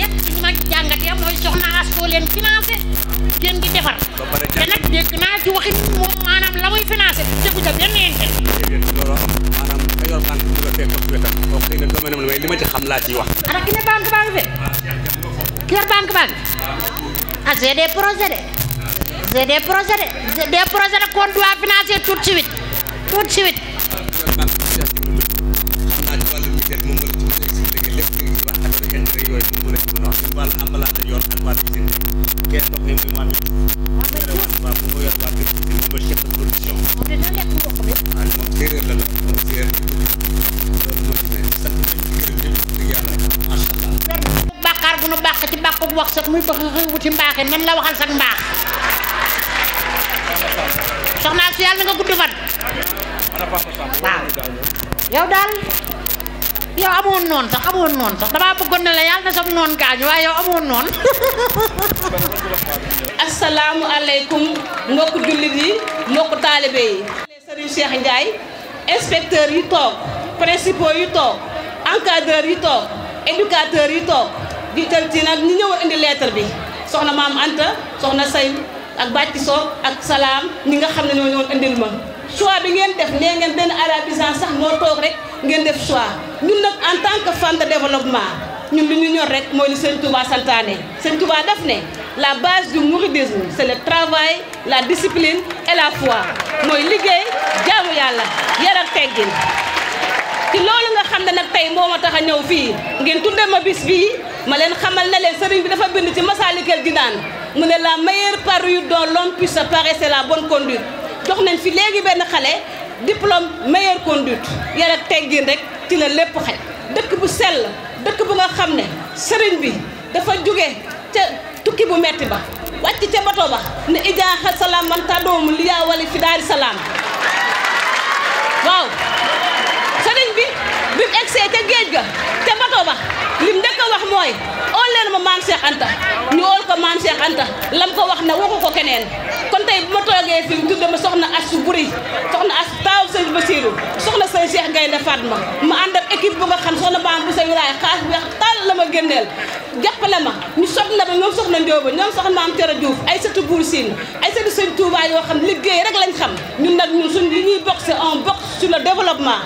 Speaker 12: yëpp ci li ma jàngatee mooy soxna as koo leen financé ngeen di defar te nag dégg naa ci waxin moom maanaam la muy financé tegu ca benn yente
Speaker 13: loolu am maanaam ka yor banque bi nga fekk ko wetam koo xëy na domaine am la may li ma ci xam laa ciy wax
Speaker 12: ana ki ne banque baa ngi fe ki yor banque baa ngi ah c'est des projets de c'est des projets de qu'on doit financer tout de suite
Speaker 13: wàllu emballage la yor ak wàllu usine kenn ndox mi muy maam waaw bu ma yor wàllu usine bu ma chef de production waaw moom séeréer la nag moom séeréer loolu moo ci ne sant nañ ci gërëm ñëpp dëgg yàlla macha allah
Speaker 12: bàkkaar bu nu bàq ci bàq bu wax sax muy bëgg xëy wuti mbaaxe nan la waxal sax mbaax soxna si yàlla nga gudd fan waaw yow daal yow amoon noonu sax damaa bëggoon ne la yàlla na sax noonu gaañu waaye yow amoon noonu.
Speaker 14: asalaamualeykum mbokku jullit yi mbokku taalibe yi. Serigne Cheikh Ndiaye inspecteur yi toog principaux yi toog encadreur yi toog éducateur yi toog jiital ci nag ñi ñëwoon indi lettre bi soxna maam Anta soxna Say ak Bàcci Soog ak Salaam ñi nga xam ne ñoo ñëwoon indil ma. choix bi ngeen def nee ngeen benn arabisant sax moo toog rek ngeen def choix ñun nag en tant que femme de développement ñun li ñu ñor rek mooy li Sëñ Touba santaane Sëñ Touba daf ne la base du mouridisme c'est le travail la discipline et la foi mooy liggéey jaamu yàlla yar ak teggin ci loolu nga xam ne nag tey moo ma tax a ñëw fii ngeen tuddee ma bis bii ma leen xamal ne leen sëriñ bi dafa bind ci Masaalikul Jinaan mu ne la meilleure parure dont l'homme puisse se parer c'est la bonne conduite jox nañ fi léegi benn xale diplôme meilleure conduite yar ak teggin rek ci la lépp xaj dëkk bu sell dëkk bu nga xam ne sëriñ bi dafa jóge ca tukki bu metti ba wàcc ca bato ba ne ijaaxa salaam man tàddoomu li yaa wali fi daari salaam waaw sëriñ bi mu egsee ca géej ga ca bato ba lim njëkk a wax mooy oo leen ma maam Cheikh Anta ñu ool ko maam Cheikh Anta lam ko wax na waxu ko keneen kon tey bu ma toogee fi mu tudde ma soxna Astou Buri soxna Astou taaw sëñ Basiru soxna sëñ Cheikh Gaynde Fatma ma ànd ak équipe bu nga xam soxna maam bu sa wilaay xaas bi wax tàll la ma génneel jàppale ma ñu sot na ba ñoom soxna Ndioba ñoom soxna maam Coro Diouf ay sëtu Buur Siin ay sëtu sëñ Touba yoo xam liggéey rek lañ xam ñun nag ñun suñ li ñuy bokk c'est un bokk sur le développement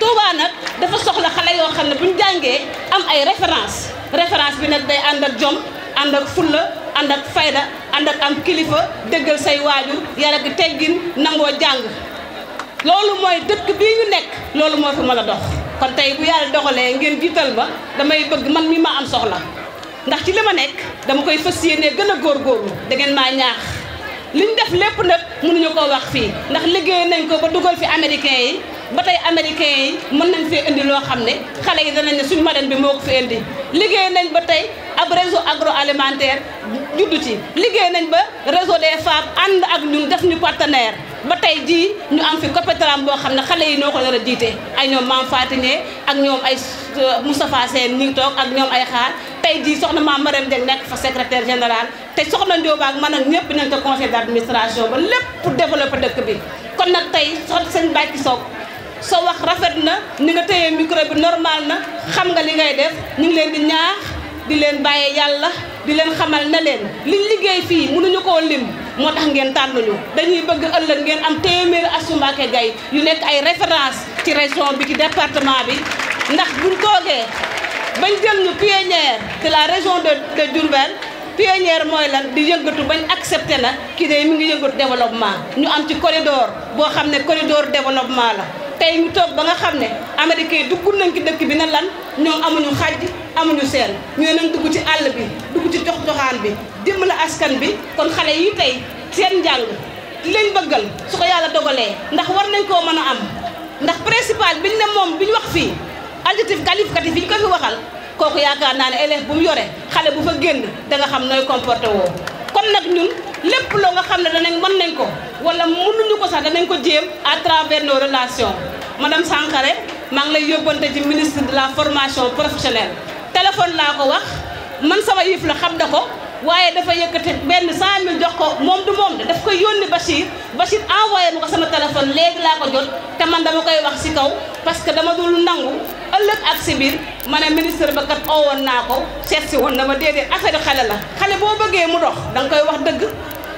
Speaker 14: Touba nag dafa soxla xale yoo xam ne bu ñu jàngee am ay référence bi nag day ànd ak jom ànd ak fulla ànd ak fayda ànd ak am kilifa déggal say waajur yar ak teggin nangoo jàng loolu mooy dëkk bii ñu nekk loolu moo fi mën a dox kon tey bu yàlla doxalee ngeen jiital ba damay bëgg man mi ma am soxla ndax ci li ma nekk dama koy fas yéenee gën a góorgóorlu da ngeen maa ñaax li ñu def lépp nag mënuñu koo wax fii ndax liggéey nañ ko ba dugal fi américain yi ba tey américain yi mën nañ fee indi loo xam ne xale yi danañ ne suñu marraine bi moo ko fi indi liggéey nañ ba tey ab réseau agroalimentaire juddu ci liggéey nañ ba réseau des femmes ànd ak ñun def ñu partenaire ba tey jii ñu am fi coopérative boo xam ne xale yi ñoo ko nar a jiite ay ñoom Mame Fatigné ak ñoom ay Moustapha Sène ñu ngi toog ak ñoom ay xaar tey jii soxna Mame Marème Dieng nekk fa secrétaire général te soxna Ndioba ak man ak ñëpp nañ ko conseil d'administration ba lépp pour développer dëkk bi kon nag tey soxna sëñ Bàcci Soog soo wax rafet na ni nga téye micro bi normal na xam nga li ngay def ñu ngi leen di ñaax di leen bàyyee yàlla di leen xamal na leen liñ liggéey fii mënuñu koo lim moo tax ngeen tànnuñu dañuy bëgg ëllëg ngeen am téeméeri Astou Mbacké Gaye yu nekk ay référence ci région bi ci département bi ndax buñ toogee bañ jël ñu pionnière de la région de Diourbel pionnière mooy lan di yëngatu bañ accepté na kii de mi ngi yëngatu développement ñu am ci corridor boo xam ne corridor développement la tey ñu toog ba nga xam ne américain yi dugg nañ ci dëkk bi ne lan ñoom amuñu xaj amuñu seen ñoo nañ dugg ci àll bi dugg ci jox-joxaan bi dimbali askan bi kon xale yi tey seen njàng li leen bëggal su ko yàlla dogalee ndax war nañ koo mën a am ndax principal biñ ne moom bi ñu wax fii adjectif qualificatif yi ñu ko fi waxal kooku yaakaar naa ne élève bu mu yore xale bu fa génn da nga xam nooy comporté woo kon nag ñun lépp loo nga xam ne danañ mën nañ ko wala mënuñu ko sax danañ ko jéem à travers nos relations madame Sankaré maa ngi lay yóbbante ci ministre de la formation professionnelle téléphone laa ko wax man sama yëf la xam da ko waaye dafa yëkkati benn 100000 jox ko moom du moom de daf koy yónni Bachir envoyé ma ko sama téléphone léegi laa ko jot te man dama koy wax ci kaw parce que dama dul nangu ëllëg ak si biir ma ne ministre ba kat oowoon naa ko seet si woon na ma déedéet affaire xale la xale boo bëggee mu dox da nga koy wax dëgg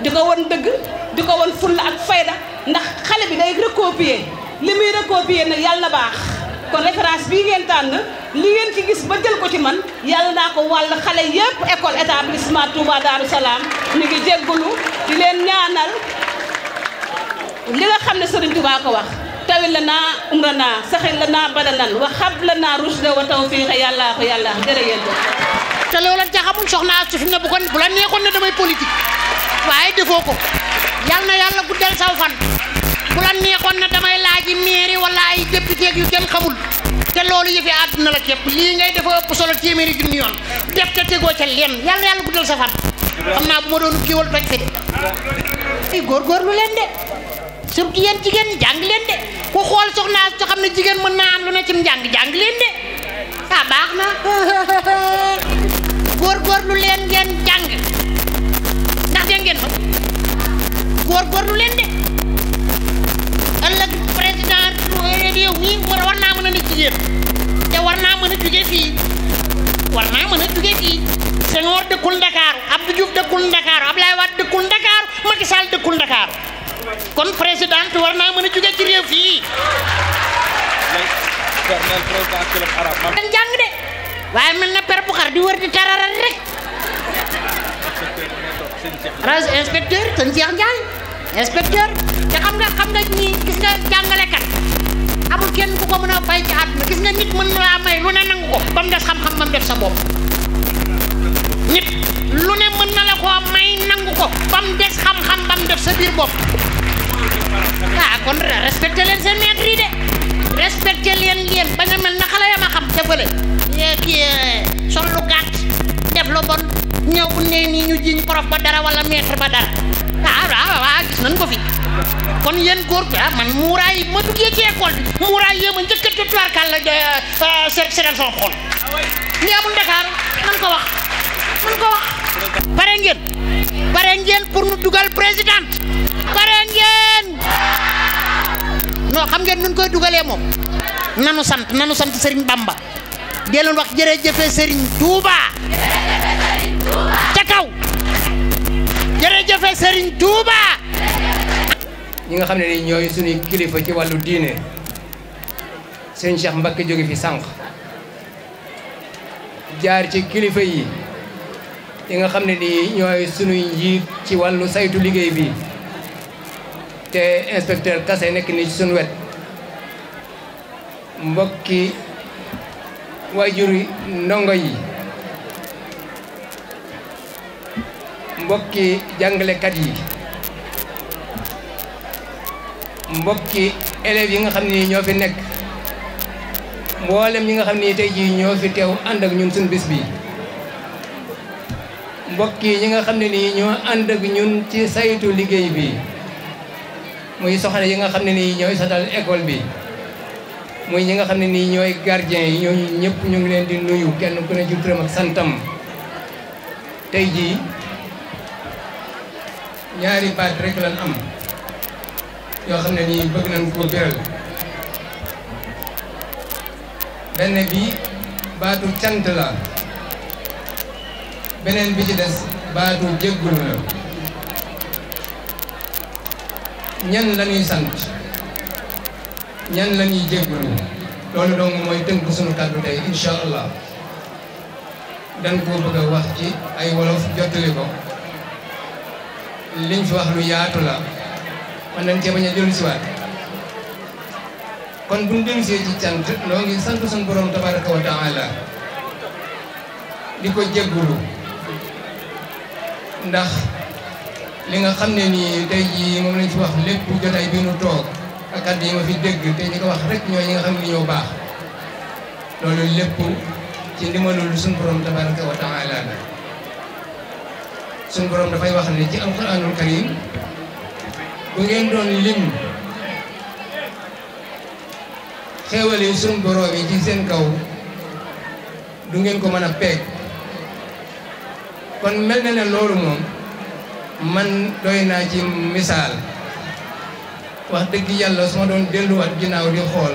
Speaker 14: di ko won dëgg di ko won fulla ak fayda ndax xale bi day recopier li muy recopier nag yàlla na baax kon référence bii ngeen tànn li ngeen ci gis ba jël ko ci man yàlla naa ko wàll xale yépp école établissement Touba Darou Salam ñu ngi jéggalu di leen ñaanal li nga xam ne Serigne Touba ko wax tawil la naa umra naa saxil la naa badanan wa xab la naa rusda wa tawfiiqa yàllaa ko yàlla jërëjëf
Speaker 12: te loolu ca xamul soxna su fi ne bu la neexoon ne damay politique waaye defoo ko yal na yàlla guddal saw fan bu la neexoon ne damay laaji mairie wala ay député yu kenn xamul te loolu yëfi àdduna la képp lii ngay dafa ëpp solo téeméeri junni yoon def te tegoo ca lenn yal na yàlla guddal sa fan xam naa bu ma doon kiiwal toj fi de góorgóorlu leen de surtout yéen jigéen ñi jàng leen de ku xool soxna soo xam ne jigéen mën naa am lu ne ci njàng jàng leen de ah baax na góorgóorlu leen ngeen jàng ndax dégg ngeen ma góorgóorlu leen de ëllëg président réew mi war naa mën a ne jigéen te war naa mën a jóge fii Senghor dëkkul Ndakaaru Abdou Diouf dëkkul Ndakaaru Abdoulaye Wade dëkkul Ndakaaru Macky Sall dëkkul Ndakaaru kon président war naa mën a jóge ci réew fii dañ jàng de waaye mel na per bu xar di wër di tararal rek inspecteur sëñ Cheikh Ndiaye inspecteur te xam nga ñi gis nga jàngalekat amul kenn ku ko mën a fay ci àdduna gis nga nit mën na laa may lu ne nangu ko ba mu des xam-xam ba mu def sa bopp nit lu ne mën na la koo may nangu ko ba mu des xam-xam ba mu def sa biir bopp ah kon respecté leen seen maître yi de respecté leen bañ a mel na xale ya ma xam te fële kii sol lu gàtt def lu bon ñëw bu nee nii ñu jiñ prof ba dara wala maître ba dara waaw gis nañ ko fi kon yéen góor man muuraay ma duggee ci école bi muuraay yéema njëkk a tuwaarkal la seetal sama xol li amul Dakar man ko wax pare ngeen pour nu dugal président pare ngeen non xam ngeen nun koy dugalee moom nanu sant Serigne Bamba dee leen wax jërëjëfe Serigne Touba ca kaw jërëjëfe Serigne Touba
Speaker 15: ñi nga xam ne ni ñooy suñuy kilifa ci wàllu diine sëñ Cheikh Mbacké jóge fi sànq jaar ci kilifa yi nga xam ne ni ñooy suñuy njiit ci wàllu saytu liggéey bi te inspecteur Kassé nekk ni ci suñu wet mbokki waajuri ndongo yi mbokki jàngalekat yi mbokki élèves yi nga xam ni ñoo fi nekk mboolem ñi nga xam ni tey jii ñoo fi teew ànd ak ñun suñu bis bi mbokki ñi nga xam ne nii ñoo ànd ak ñun ci saytu liggéey bi muy soxna yi nga xam ne nii ñooy satal école bi muy ñi nga xam ne nii ñooy gardien yi ñooñu ñëpp ñu ngi leen di nuyu kenn ku ne ci turam ak santam tey jii ñaari baat rek lan am yoo xam ne nii bëgg nañ koo beral benn bi baatu cant la beneen bi ci des baatu jéggul la ñan la ñuy sant ñan la ñuy jéggulu loolu donc mooy tënk sunu kàddu tey incha allah dañ koo bëgg a wax ci ay wolof jottali ko liñ fi wax lu yaatu la man nañ cee bañ a dellu siwaat kon buñ dellu see ci cant noo ngi sant suñu borom tabaraka wa taala di ko jéggulu ndax li nga xam ne nii tey jii moom lañ fi wax lépp jotaay bi nu toog ak kàddu yi ma fi dégg te ñi ko wax rek ñooy ñi nga xam ne ñoo baax loolu lépp ci ndimbalul suñu borom tabaraka wa taala la suñu borom dafay wax ne ci alquranul karim bu ngeen doon lim xéewal yi suñu borom yi ci seen kaw du ngeen ko mën a peeg kon mel na ne loolu moom man doy naa ci misaal wax dëgg yàlla su ma doon delluwaat ginnaaw di xool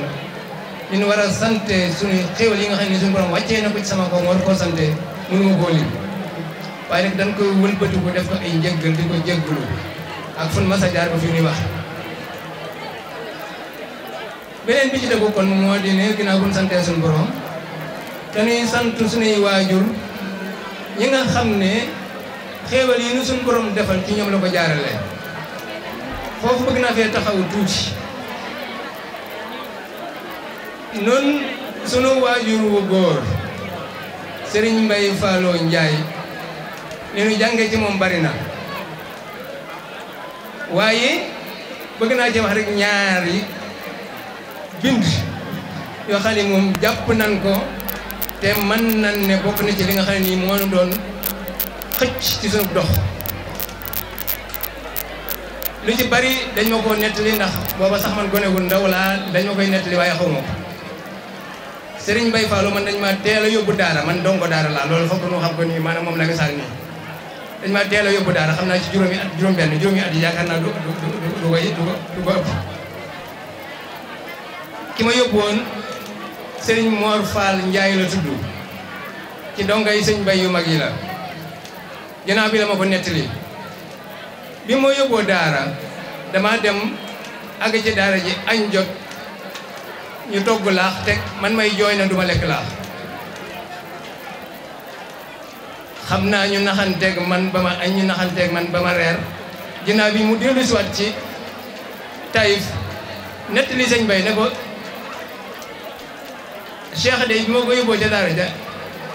Speaker 15: li ñu war a sante suñu xéewal yi nga xam ne suñu borom wàccee na ko ci sama kaw war koo sante mënuma koo lim waaye nag dañ koy wëlbatiku def ko ay njëggal di ko jéggalu ak fun masa jaar ba fi ñuy wax beneen bi ci degu kon moo di ne ginnaaw bu ñu santee suñu borom dañuy sant suñuy waajur ñi nga xam ne xéewal yi nu suñu borom defal ci ñoom la ko jaarale foofu bëgg naa fee taxaw tuuti nun sunu waajur wu góor Serigne Mbaye Fallou Ndiaye li nu jàngee ci moom bari na waaye bëgg naa ci wax rek ñaari bind yoo xam ne moom jàpp nan ko te mën nan ne bokk na ci li nga xam ne nii moo nu doon xëcc ci sunu dox lu ci bari dañ ma ko nettali ndax booba sax man gone gu ndaw laa dañ ma koy nettali waaye xaw ma ko Serigne Mbaye Fallou man dañ ma teel a yóbbu daara man dongo daara laa loolu foog nu xam ko nii maanaam moom la nga saal nii dañ ma teel a yóbbu daara xam naa ci juróomi at juróom-benn at yi yaakaar naa du ko ëpp ki ma yóbbu woon Serigne Mor Fall Ndiaye la tudd ci donga yi sëñ Mbaye yu mag yi la ginnaaw bi la ma ko nettali bi ma yóbboo daara dama dem àgg ci daara ji añ jot ñu togg laax teg man may jooy na duma lekk laax xam naa ñu naxanteeg man ba ma añ ñu naxanteeg man ba ma reer ginnaaw bi mu dellu si waat ci Taïf nettali sëñ Mbaye ne ko Cheikh de bi ma ko yóbboo ca daara ja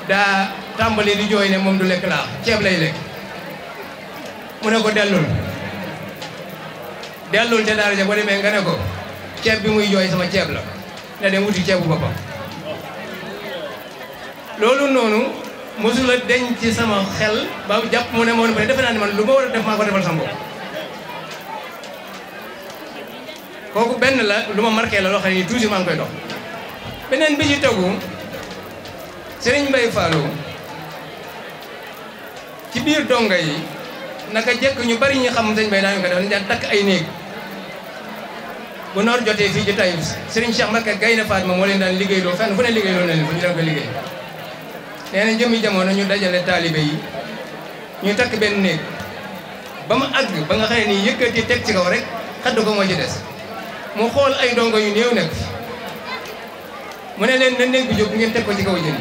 Speaker 15: daa tàmbali di jooy ne moom du lekk laax ceeb lay lekk mu ne ko dellul ca daara ja boo demee nga ne ko ceeb bi muy jooy sama ceeb la na dem wuti ceebu boppam loolu noonu mosula deñ ci sama xel ba jàpp mu ne moo ne defe naa ne man lu ma war a def maa ko defal sama bopp kooku benn la lu ma marqué la loo xam ne toujours maa ngi koy dox beneen bi ci tegu Serigne Mbaye Fallou ci biir donga yi naka jekk ñu bari ñu xam sëñ Mbaye daañu ko def dañu daan takk ay néeg bu noor jotee fii ci Taïf Serigne Cheikh Mbacké Gaynde Fatma moo leen daan liggéey loo fenn fu ne liggéey loo na leen fu ñu daan ko liggéey nee na jëmi jamono ñu dajale taalibe yi ñu takk benn néeg ba mu àgg ba nga xam ne nii yëkkati teg ci kaw rek xadd ko moo ci des mu xool ay dongo yu néew nekk mu ne leen na néeg bi jóg ngeen teg ko ci kaw jën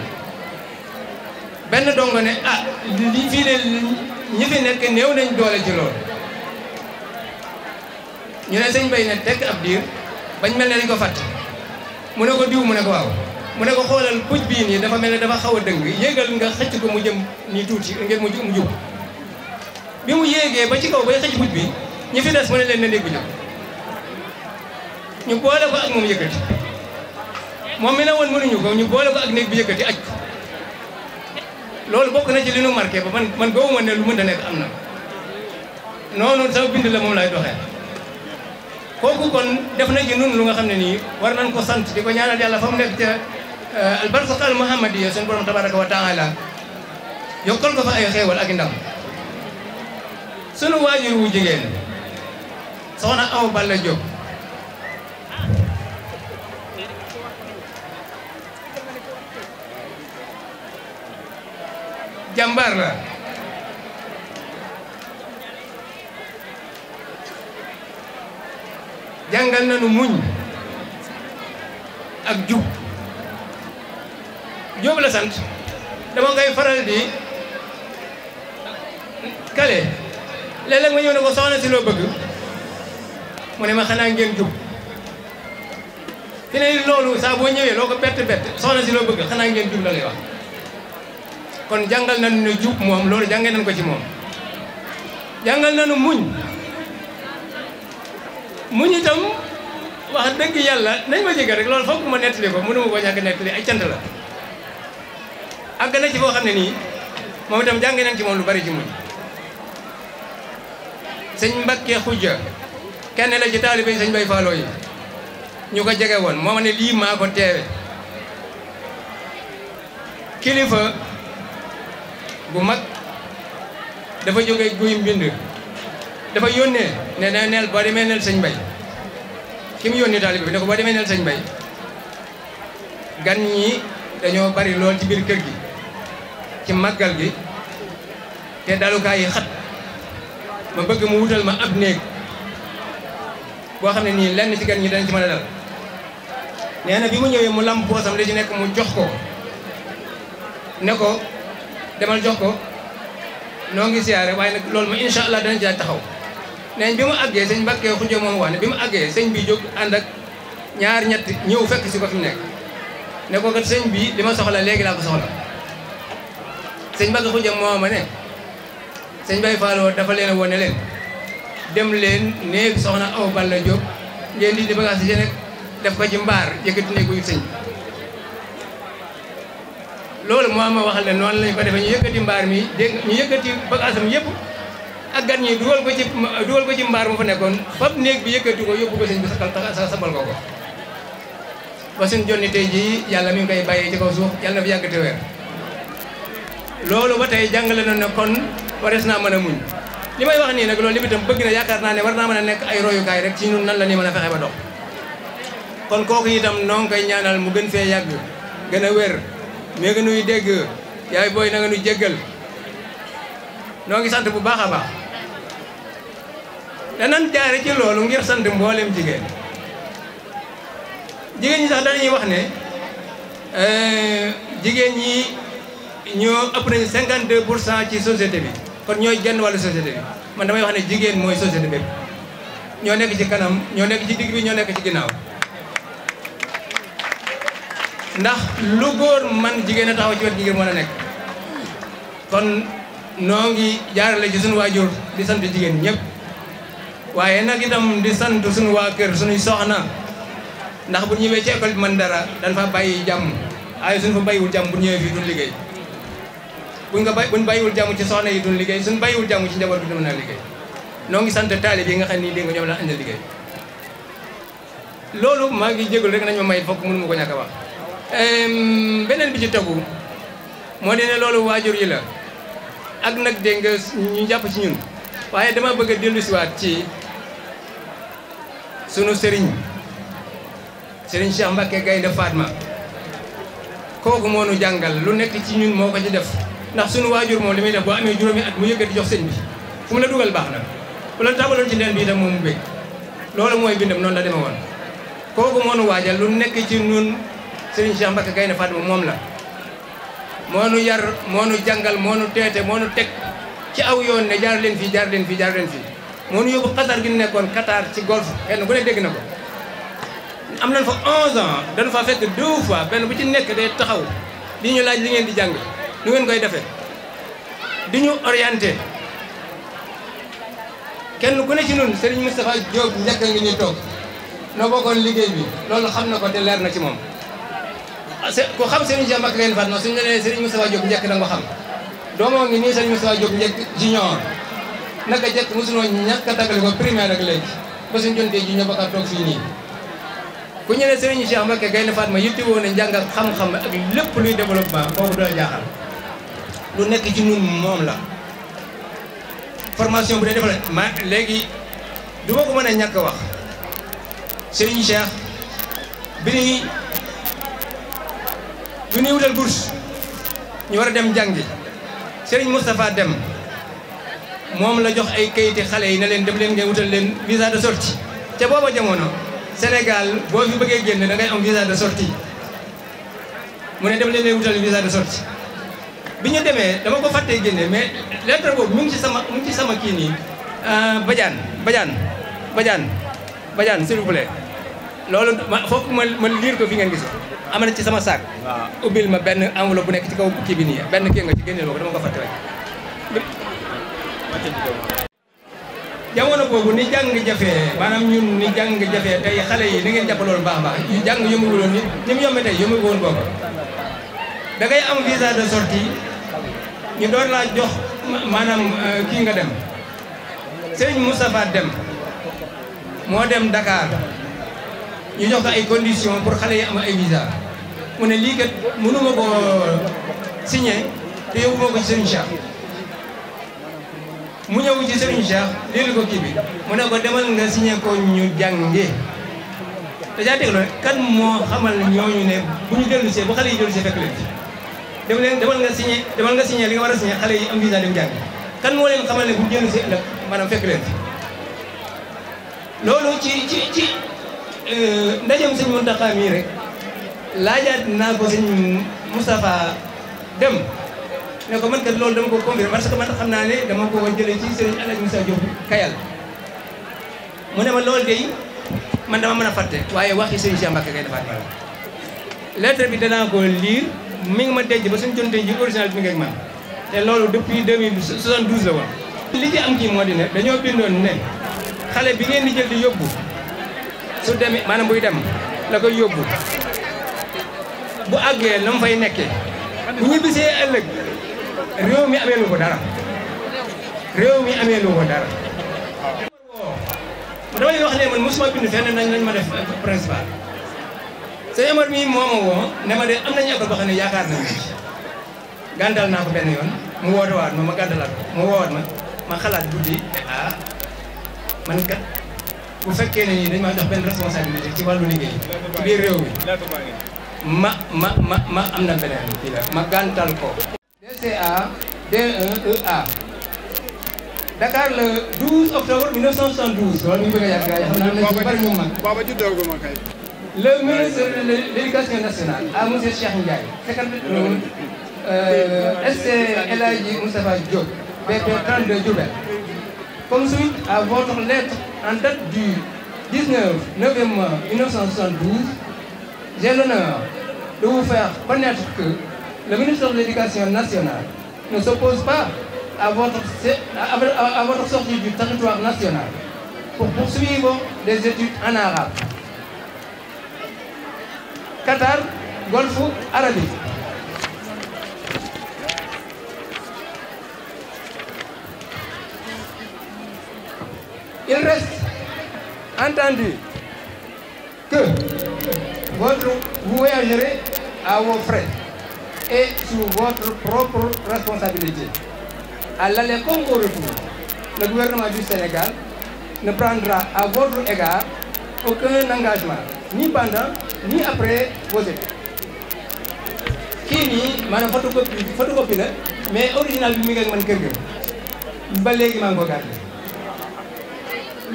Speaker 15: benn dongo ne ah li fii de ñi fi nekk néew nañ doole ci lool ñu ne sëñ Bay ne tekk ab diir bañ mel ne dañ ko fàtt mu ne ko diw mu ne ko waaw mu ne ko xoolal puj bii nii dafa mel ne dafa xaw a dëng yéegal nga xëcc ko mu jëm nii tuuti ngeen mu jub bi mu yéegee ba ci kaw bay xëcc puj bi ñi fi des mu ne leen na néeg bi jóg ñu boole ko ak moom yëkkati moom mi ne woon mënuñu ko ñu boole ko ak néeg bi yëkkati aj ko loolu bokk na ci li nu marqué ba man gowuma ne lu mën a nekk am na noonu sama bind la moom lay doxee kooku kon def na ci nun lu nga xam ne nii war nañ ko sant di ko ñaanal yàlla fa mu nekk ca albarsaq al muhammadiya suñu borom tabaraka wa taala yokkal ko fa ay xéewal ak ndam sunu waajur wu jigéen soxna Awa Balla Diop jàmbaar la jàngal nañu muñ ak jub Jóob la sant dama koy faral di kale léeg-léeg ma ñëw ne ko soxna si loo bëgg mu ne ma xanaa ngeen jub fi ne loolu saa boo ñëwee loo ko bett soxna si loo bëgg xanaa ngeen jub la lay wax kon jàngal nañu ne jub moom loolu jàngee nañ ko ci moom jàngal nañu muñ itam wax dëgg yàlla nañ ma jéggal rek loolu foog ma nettali ko mënu ma ko ñàkk nettali ay cant la àgg na ci foo xam ne nii moom itam jàng nañ ci moom lu bari ci muñ sëñ Mbakke Xujja kenn la ci taalibe sëñ Bay Faalo yi ñu ko jege woon moo ma ne lii maa ko teewe kilifa bu mag dafa jóge guy mbind dafa yónnee ne na neel boo demee neel sëñ Bay ki mu yónnee taalibe bi ne ko boo demee neel sëñ Bay gan ñi dañoo bari lool ci biir kër gi ci màggal gi te dalukaay yi xat ma bëgg mu wutal ma ab néeg boo xam ne nii lenn ci gan ñi dañ ci mën a dal nee na bi mu ñëwee mu lamb poosam li ci nekk mu jox ko ne ko demal jox ko noo ngi siyaare waaye nag loolu ma incha allah danañ ci taxaw nee bi mu àggee sëñ Mbàkke Xujja moom wax ne bi mu àggee sëñ bi jóg ànd ak ñaar ñett ñëw fekk si ko fi mu nekk ne ko kat sëñ bi li ma soxla léegi laa ko soxla sëñ Mbàkke Xujja moo ma ne sëñ Bay Faalo dafa leen a wone leen dem leen néeg soxna Awa Balla Diop ngeen di bagage yi nekk def ko ci mbaar yëkkati néegu it sëñ loolu moo ma waxal ne noonu lañu ko defee ñu yëkkati mbaar mi dégg ñu yëkkati bagage am yëpp ak gan ñi dugal ko ci mbaar mu fa nekkoon fab néeg bi yëkkati ko yóbbu ko sëñ bi sabal ko ba suñ jonni tey jii yàlla mi ngi koy bàyyee ci kaw suuf yàlla na fi yàgg te weer loolu ba tey jàngale na ne kon warees naa mën a muñ li may wax nii nag loolu li itam bëgg na yaakaar naa ne war naa mën a nekk ay royukaay rek ci ñun nan la ni mën a fexe ba dox kon kooku itam noo ngi koy ñaanal mu gën fee yàgg gën a wér mais nga nuy dégg yaay booy na nga nuy jéggal noo ngi sant bu baax a baax danan jaare ci loolu ngir sant mboolem jigéen ñi sax dañuy wax ne jigéen ñi ñoo ëpp nañu 52% ci société bi kon ñooy genn wàllu société bi man damay wax ne jigéen mooy société bépp ñoo nekk ci kanam ñoo nekk ci digg bi ñoo nekk ci ginnaaw ndax lu góor man jigéen a taxaw ci wet gi ngir mën a nekk kon noo ngi jaarale ci suñu waajur di sant jigéen ñëpp waaye nag itam di sant suñu waa kër suñuy soxna ndax bu ñëwee ci école bi man dara dañ fa bàyyi jàmm waaye suñu fa bàyyiwul jàmm bu ñëwee fii duñ liggéey buñ bàyyiwul jàmm ci soxna yi duñ liggéey suñ bàyyiwul jàmm ci njaboot bi du mën a liggéey noo ngi sant taalib yi nga xam ni dégg nga ñoom la andal liggéey loolu maa ngi jégalu rek nañ ma may fokk mënu ma ko ñàkk a wax beneen bi ci tegu moo di ne loolu waajur yi la ak nag dégg nga ñu jàpp ci ñun waaye dama bëgg a dellusiwaat ci sunu sëriñ Cheikh Mbacké Gaynde Fatma kooku moo nu jàngal lu nekk ci ñun moo ko ci def ndax sunu waajur moom li muy def boo amee juróomi at mu yëkkati jox sëñ bi fu mu la dugal baax na bu la tabaloon ci ndeen bi itam moom mu bëgg loolu mooy bindam noonu la demee woon kooku moo nu waajal lu nekk ci ñun sëriñ Cheikh Mbacké Gaynde Fatma moom la moo nu yar moo nu jàngal moo nu teete moo nu teg ci aw yoon ne jaar leen fii jaar leen fii jaar leen fii moo nu yóbbu Qatar gi nekkoon Qatar ci golf kenn ku ne dégg na ko am nañ fa 11 ans dañu fa fekk 2 fois benn bu ci nekk day taxaw di ñu laaj li ngeen di jàng lu ngeen koy defee di ñu orienté kenn ku ne ci ñun Serigne Moustapha Diop njëkk ngi ñuy toog noo bokkoon liggéey bi loolu xam na ko te leer na ci moom ku xam Serigne Cheikh Mbacké Gaynde Fatma suñu nee Serigne Moustapha Diop njëkk da nga ko xam doomoo ngi nii Serigne Moustapha Diop njëkk junior naka jekk mosunoo ñàkk a tàggale ko primaire ak léegi ba suñu jontee ji ñoo bokkaat toog fii nii ku ñu ne Serigne Cheikh Mbacké Gaynde Fatma yittewoo na njàng ak xam-xam ak lépp luy développement kooku du la jaaxal lu nekk ci ñun moom la formation bu dee defal ma léegi du ma ko mën a ñàkk a wax Serigne Cheikh bi ñuy wutal bourse ñu war a dem jàngi Serigne Moustapha dem moom la jox ay kayiti xale yi ne leen dem leen ngeen wutal leen visa de sortie ca booba jamono Sénégal boo fi bëggee génn da ngay am visa de sortie mu ne dem leen ngeen wutal visa de sortie bi ñu demee dama ko fàttee génne mais lettre boobu mu ngi ci sama kii nii Badiane s'il vous plaît loolu foog ma lire ko fi ngeen gis am na ci sama saak ubbil ma benn enveloppe bu nekk ci kaw kii bi nii benn kii nga ci génneel ma ko dama ko fàtte rek jamono boobu ni jàng jafee maanaam ñun ni jàng jafee tey xale yi da ngeen jàpp loolu baax a baax jàng yombuwuloon ni mu yombee tey yombu woon boobu da ngay am visa de sortie ñu doon laa jox maanaam kii nga dem Serigne Moustapha Dem moo dem Dakar ñu jox ko ay conditions pour xale yi am ay visa mu ne lii kat mënuma ko signé te yóbbu ma ko ci Serigne Cheikh mu ñëw ci Serigne Cheikh lii ko kii bi mu ne ko demal nga signé ko ñu jàngee dèjà teg loolu kan moo xamal ñooñu ne bu ñu dellu see bu xale yi dellu see fekk leen demal nga signé li nga war a signé xale yi am visa dem jàng kan moo leen xamal ne bu ñu dellu see ëllëg maanaam fekk leen loolu ci ndajeem sëñ Mountakha mii rek laajaat naa ko sëñ Moustapha Dem ne ko man kat loolu dama ko confirmer parce que man xam naa ne dama ko jëlee ci sëriñ Alaaji Moussa Diop Kayal mu ne ma loolu day man dama mën a fàtte waaye waxi sëriñ Cheikh Mbacke kay defaat ma la lettre bi danaa ko lire mi ngi ma denc ba suñu jonte ji original bi mi ngi ak man te loolu depuis 2072 la woon li ci am kii moo di ne dañoo bindoon ne xale bi ngeen di jël di yóbbu su demee maanaam buy dem la koy yóbbu bu àggee la mu fay nekkee bu ñibbisee ëllëg réew mi amee lu ko dara réew mi amee lu ko dara dama leen wax ne man mosuma bind fenn nañ ma def principal sëñ Amar mii moo ma woo ne ma de am nañu école boo xam ne yaakaar nañu ci gàntal naa ko benn yoon mu woote waat ma gàntalaat ko mu woowaat ma xalaat guddi ah man kat bu fekkee ne nii dañ maa jox benn responsabilité ci wàllu liggéey ci biir réew mi ma am na beneen kii la ma gàntal ko DCA D1EA Dakar le 12 octobre 1972 loolu mi ngi bëgg a yàgg xam naa ne ci bari ñu mag
Speaker 5: baba juddoo gu ma kay
Speaker 15: le ministre de l'éducation nationale à monsieur Cheikh Ndiaye secrétaire SC El Hadji Moustapha Diop BP 32 Diourbel. Comme suite à votre lettre en date du 19 novembre 1972, j'ai l'honneur de vous faire connaître que le ministre de l'Éducation nationale ne s'oppose pas à votre sortie du territoire national pour poursuivre des études en arabe. Qatar, Golfe arabique. Il reste entendu que vous voyagerez à vos frais et sous votre propre responsabilité. À l'aller comme au retour, le gouvernement du Sénégal ne prendra à votre égard aucun engagement, ni pendant, ni après vos études. Kii nii maanaam photocopie la mais original bi mi ngi ak man kër ga ba léegi maa ngi ko gàdde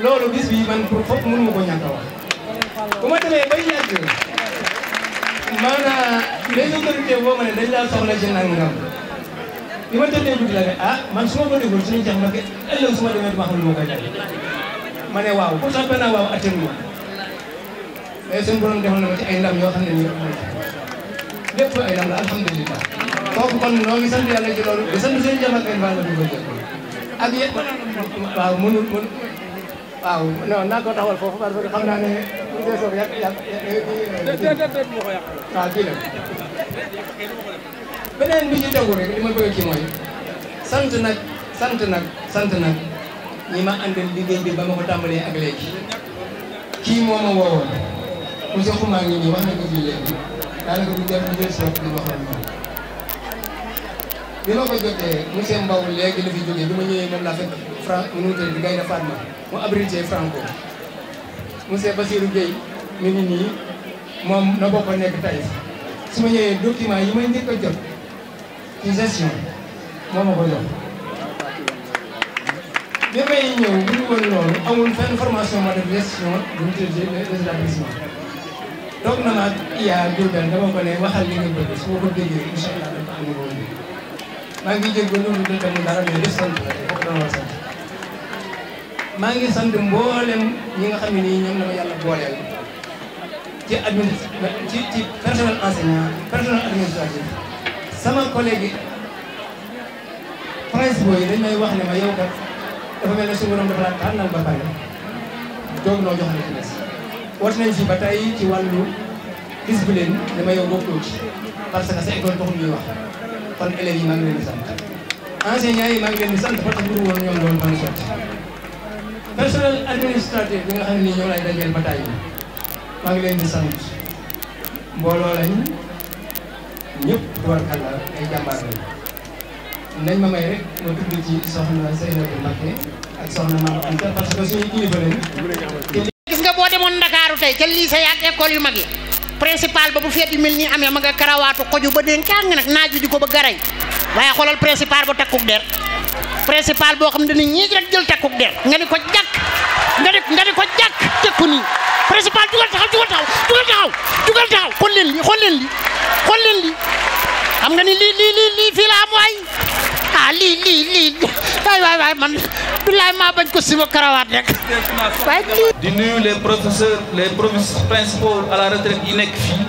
Speaker 15: loolu bis bi man pour foog mënu ma ko ñàkk a wax bu ma demee bay yàgg maanaam les autorités boo ma ne dañ laa soxla ci nangam bi ma tëddee guddi la ne ah man su ma ko déggul suñu jax ma ke ëllëg su ma demee dama xam lu ma koy jaxe ma ne waaw pourtant benn waaw atténu ma mais suñu borom defal na ma ci ay ndam yoo xam ne nii lépp ay ndam la alhamdulilah kooku kon noo ngi sant yàlla ci loolu di sant seen jam ak ay mbaa la dugal ak yéen waaw mënul waaw non naa ko taxawal foofu parce que xam naa ne bu dee soob waaw kii la beneen bi ci tegu rek li ma bëgg ci mooy sant nag ñi ma àndal liggéey bi ba ma ko tàmbalee ak léegi kii moo ma woowoon monsieur Xuma ngi nii wax na ko fii léegi daanaka du jël soog di wax ak moom bi ma ko jotee monsieur Mbaw léegi la fi jógee bi ma ñëwee moom laa fekk mu ngi tudd Gaynde Fatma mu abrité Franco monsieur Bassirou Gueye mi ngi nii moom na bokk nekk tey su ma ñëwee document yi may njëkk a jot ci gestion moo ma ko jox bi may ñëw bu ñu woon loolu amul fenn formation ma def gestion bu ñu tuddee des établissements toog na ma iya Diourbel dama ko ne waxal li nga bëgg su ma ko déggee incha allah dafa am ko maa ngi jégalu lu dul tamit dara mais def sant la foofu dama war a sant maa ngi sant mboolem ñi nga xam ne nii ñoom la ma yàlla booleel ci ci personnel enseignant personnel administratif sama collègue principaux yi dañ may wax ne ma yow kat dafa mel ne suñu borom dafa la tànnal ba pare doog noo jox la ci des woote nañ fi ba tey ci wàllu discipline dama yow bokkoo ci parce que sa école taxul ñuy wax kon élèves yi maa ngi leen di sant enseignants yi maa ngi leen di sant parce que bu dul woon ñoom loolu mën a sotti personnel administratif bi nga xam ne nii ñoo lay dajeel bataay bi maa ngi leen di sant mbooloo lañ ñëpp tubarkalla ay jàmbaar lañ nañ ma may rek ma tudd ci soxna Seynabou Mbacké ak soxna Mame Anta parce que suñu kilifa lañ.
Speaker 12: gis nga boo demoon Ndakaaru tey ca lycée ak école yu mag yi principal ba bu feet yu mel nii amee ma nga karawaatu xoju ba deen kaa nga nag naaj bi di ko ba garay waaye xoolal principal ba takkuk der principal boo xam ne dañuy ñii rek jël takkuk der nga ni ko jàkk nga ni ko jàkk tekku nii principal jugal taxaw xool leen li xam nga ni lii fii la am waay ah lii waay man billaay maa bañ ko sima karawaat rek
Speaker 2: di nuyu les professeurs les professeurs principaux à la retraite yi nekk fii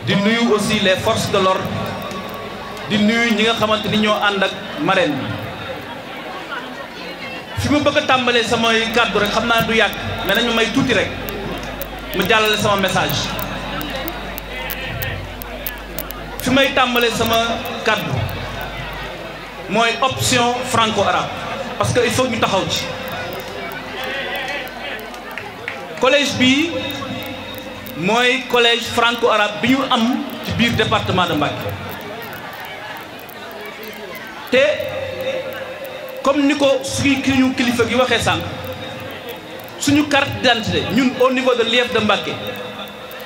Speaker 2: di nuyu aussi les forces de l'ordre di nuyu ñi nga xamante ni ñoo ànd ak marraine bi fi ma bëgg a tàmbalee samay kàddu rek xam naa du yàgg mais nañu may tuuti rek mu jàllale sama message fi may tàmbalee sama kàddu mooy option franco-arabe parce que il faut ñu taxaw ci collège bii mooy collège franco-arabe bi ñu am ci biir département de Mbacké te comme ni ko suñu kilifa gi waxee sànq suñu carte d'identité ñun au niveau de l'IEF de Mbacké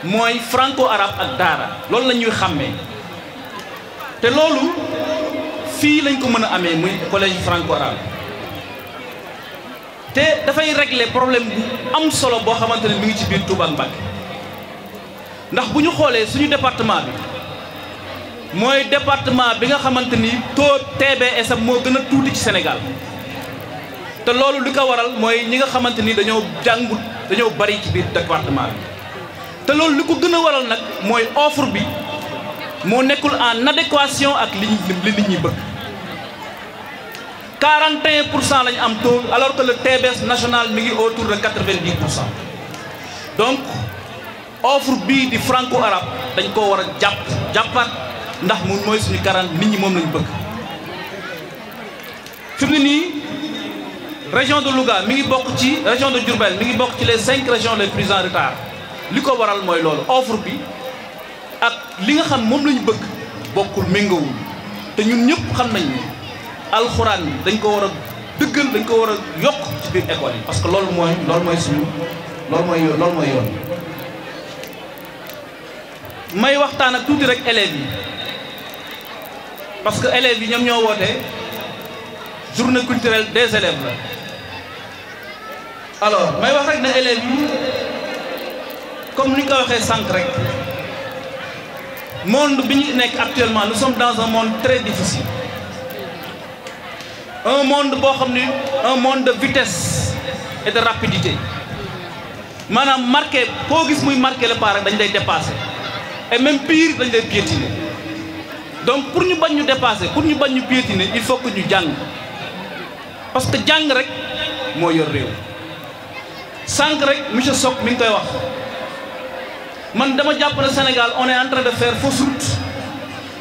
Speaker 2: mooy franco-arabe ak daara loolu la ñuy xàmmee te loolu fii lañ ko mën a amee muy collège franco-arabe te dafay régler problème bu am solo boo xamante ne mi ngi ci biir Touba ak Mbacké ndax bu ñu xoolee suñu département bi mooy département bi nga xamante ni taux TBS am moo gën a tuuti ci Sénégal te loolu li ko waral mooy ñi nga xamante ni dañoo jàngut dañoo bari ci biir département bi te loolu li ko gën a waral nag mooy offre bi moo nekkul en adéquation ak li nit ñi bëgg 41% lañu am taux alors que le TBS national mi ngi autour de 90%. Donc offre bii di franco-arabe dañ koo war a jàppaat ndax mu mooy suñu 40 nit ñi moom lañu bëgg. fi mu ne nii région de Louga mi ngi bokk ci région de Diourbel mi ngi bokk ci les 5 régions les plus en retard li ko waral mooy loolu offre bi ak li nga xam moom lañu bëgg bokkul méngoowul te ñun ñëpp xam nañ ne alxuraan bi dañ ko war a dëggal dañ ko war a yokk ci biir école yi parce que loolu mooy suñu loolu mooy yoon may waxtaan ak tuuti rek élèves yi parce que élèves yi ñoom ñoo woote journée culturelle des élèves la alors may wax rek ne élèves yi comme ni ko waxee sànq rek monde bi ñu nekk actuellement nous sommes dans un monde très difficile un monde boo xam ni un monde de vitesse et de rapidité maanaam marqué koo gis muy marqué le pas rek dañ lay dépasser et même pire dañ lay piétiner donc pour ñu bañ ñu dépasser pour ñu bañ ñu piétiner il faut que ñu jàng parce que jàng rek moo yor réew sànq rek monsieur Sock mi ngi koy wax man dama jàpp ne Sénégal on est en train de faire fausse route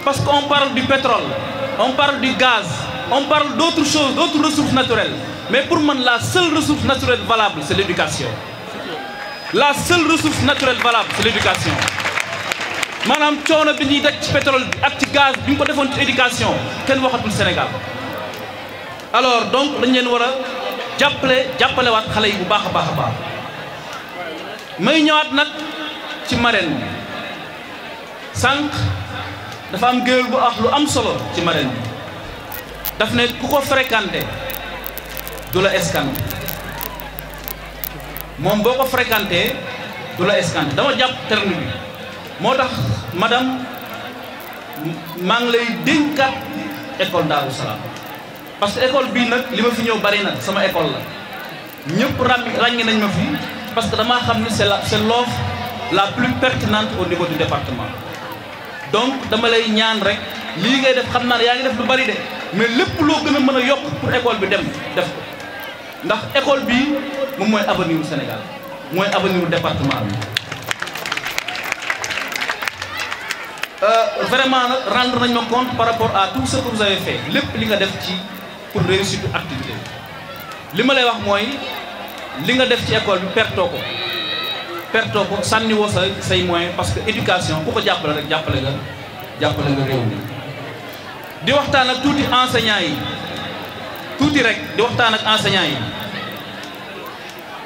Speaker 2: parce qu'on parle du pétrole on parle du gaz on parle d'autres choses, d'autres ressources naturelles. Mais pour moi, la seule ressource naturelle valable, c'est l'éducation. La seule ressource naturelle valable, c'est l'éducation. Madame Tchona Bini, pétrole, ak gaz, bi ko defon ci éducation, ken waxatul Sénégal. Alors donc dañ leen wara jappalé wat xalé yi bu baaxa baaxa baax. May ñëwaat nak ci marraine bi. Sank dafa am geul bu wax lu am solo ci marraine bi. daf ne ku ko fréquenté du la escanté moom boo ko fréquenté du la escanté dama jàpp terme bi moo tax madame maa ngi lay dénkaat école Darou Salam parce que école bii nag li ma fi ñëw bari na sama école la ñëpp ràññi nañ ma fi parce que damaa xam ne c'est l'offre la plus pertinente au niveau du département donc dama lay ñaan rek lii ngay def xam naa ne yaa ngi def lu bari de mais lépp loo gën a mën a yokk pour école bi dem def ko ndax école bi moom mooy avenir u Sénégal mooy avenir u département bi. Vraiment nag rendre nañ ma compte par rapport à tout ce que vous avez fait lépp li nga def ci pour réussir activité li ma lay wax mooy li nga def ci école bi pertoo ko sànni woo say moyens parce que éducation ku ko jàppale rek jàppale nga réew mi. di waxtaan ak tuuti enseignants yi tuuti rek di waxtaan ak enseignants yi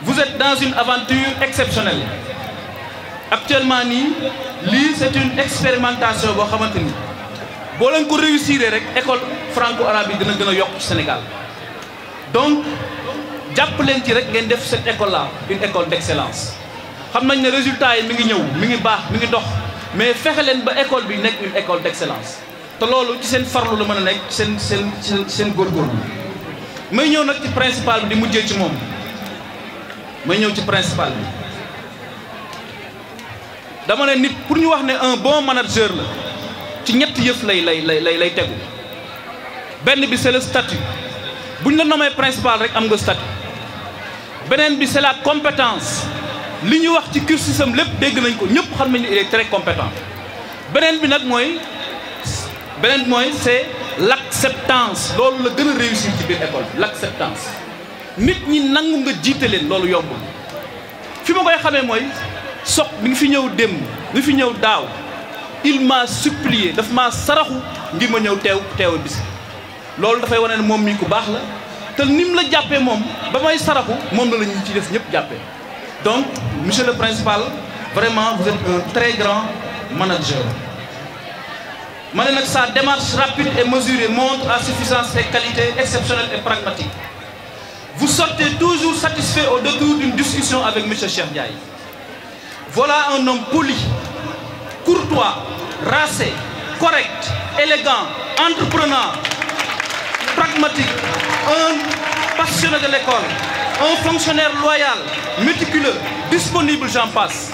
Speaker 2: vous êtes dans une aventure exceptionnelle actuellement nii lii c'est une expérimentation boo xamante ni boo leen ko réussir rek école franco-arabe yi dina gën a yokk ci Sénégal donc jàpp leen ci rek ngeen def cette école là une école d'excellence xam nañ ne résultat yi mi ngi ñëw mi ngi baax mi ngi dox mais fexe leen ba école bi nekk une école d'excellence te loolu ci seen farlu la mën a nekk seen góorgóorlu may ñëw nag ci principal bi di mujjee ci moom may ñëw ci principal bi dama ne nit pour ñu wax ne un bon manager la ci ñetti yëf lay tegu benn bi c'est le statut bu ñu la nommé principal rek am nga statut beneen bi c'est la compétence li ñu wax ci cursusam lépp dégg nañ ko ñëpp xam nañ ne il est très compétent beneen bi nag mooy c'est l'acceptance loolu la gën a réussir ci biir école bi l'acceptance nit ñi nangu nga jiite leen loolu yombul fi ma koy xamee mooy soq mi ngi fi ñëw démb mi fi ñëw daaw il m'a supplié daf maa saraxu ngir ma ñëw teew bis loolu dafay wane ne moom mii ku baax la te ni mu la jàppee moom ba may saraxu moom la ñu ci def ñëpp jàppee donc monsieur le principal vraiment vous êtes un très grand manager ma ne nag sa démarche rapide et mesurée montre à suffisance ses qualités exceptionnelles et pragmatiques vous sortez toujours satisfait au détour d'une discussion avec monsieur Cheikh Ndiaye. Voilà un homme poli, courtois, racé, correct, élégant, entrepreneur, pragmatique, un passionné de l'école, un fonctionnaire loyal, méticuleux, disponible, j'en passe.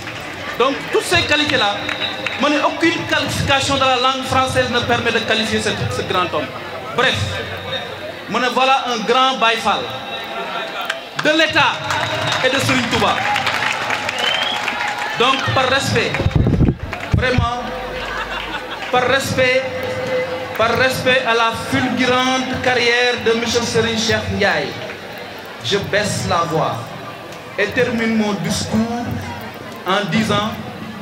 Speaker 2: Donc, toutes ces qualités-là, aucune qualification dans la langue française ne permet de qualifier ce grand homme. Bref, voilà un grand baïfal de l'État et de Serigne Touba. Donc, par respect, vraiment, par respect à la fulgurante carrière de M. Serigne Cheikh Ndiaye, je baisse la voix et termine mon discours en disant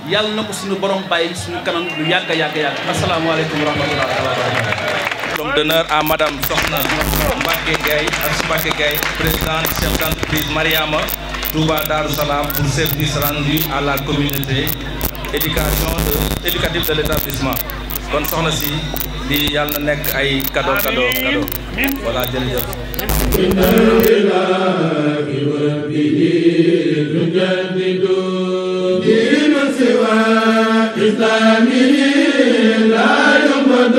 Speaker 2: yàlla na ko suñu borom bàyyi suñu kanam lu yàgg a yàgg. Asalaamaaleykum wa rahmatullahi wa barakatuh.
Speaker 16: L'homme d'honneur à Madame Sokhna Mbacké Gaye présidente chef d'entreprise Mariama Touba Darou Salam pour service rendu à la communauté éducative de l'établissement. kon soxna si di yàlla na nekk ay cadeau voilà jërëjëf.
Speaker 1: دين سوى إسلامه لا يقبض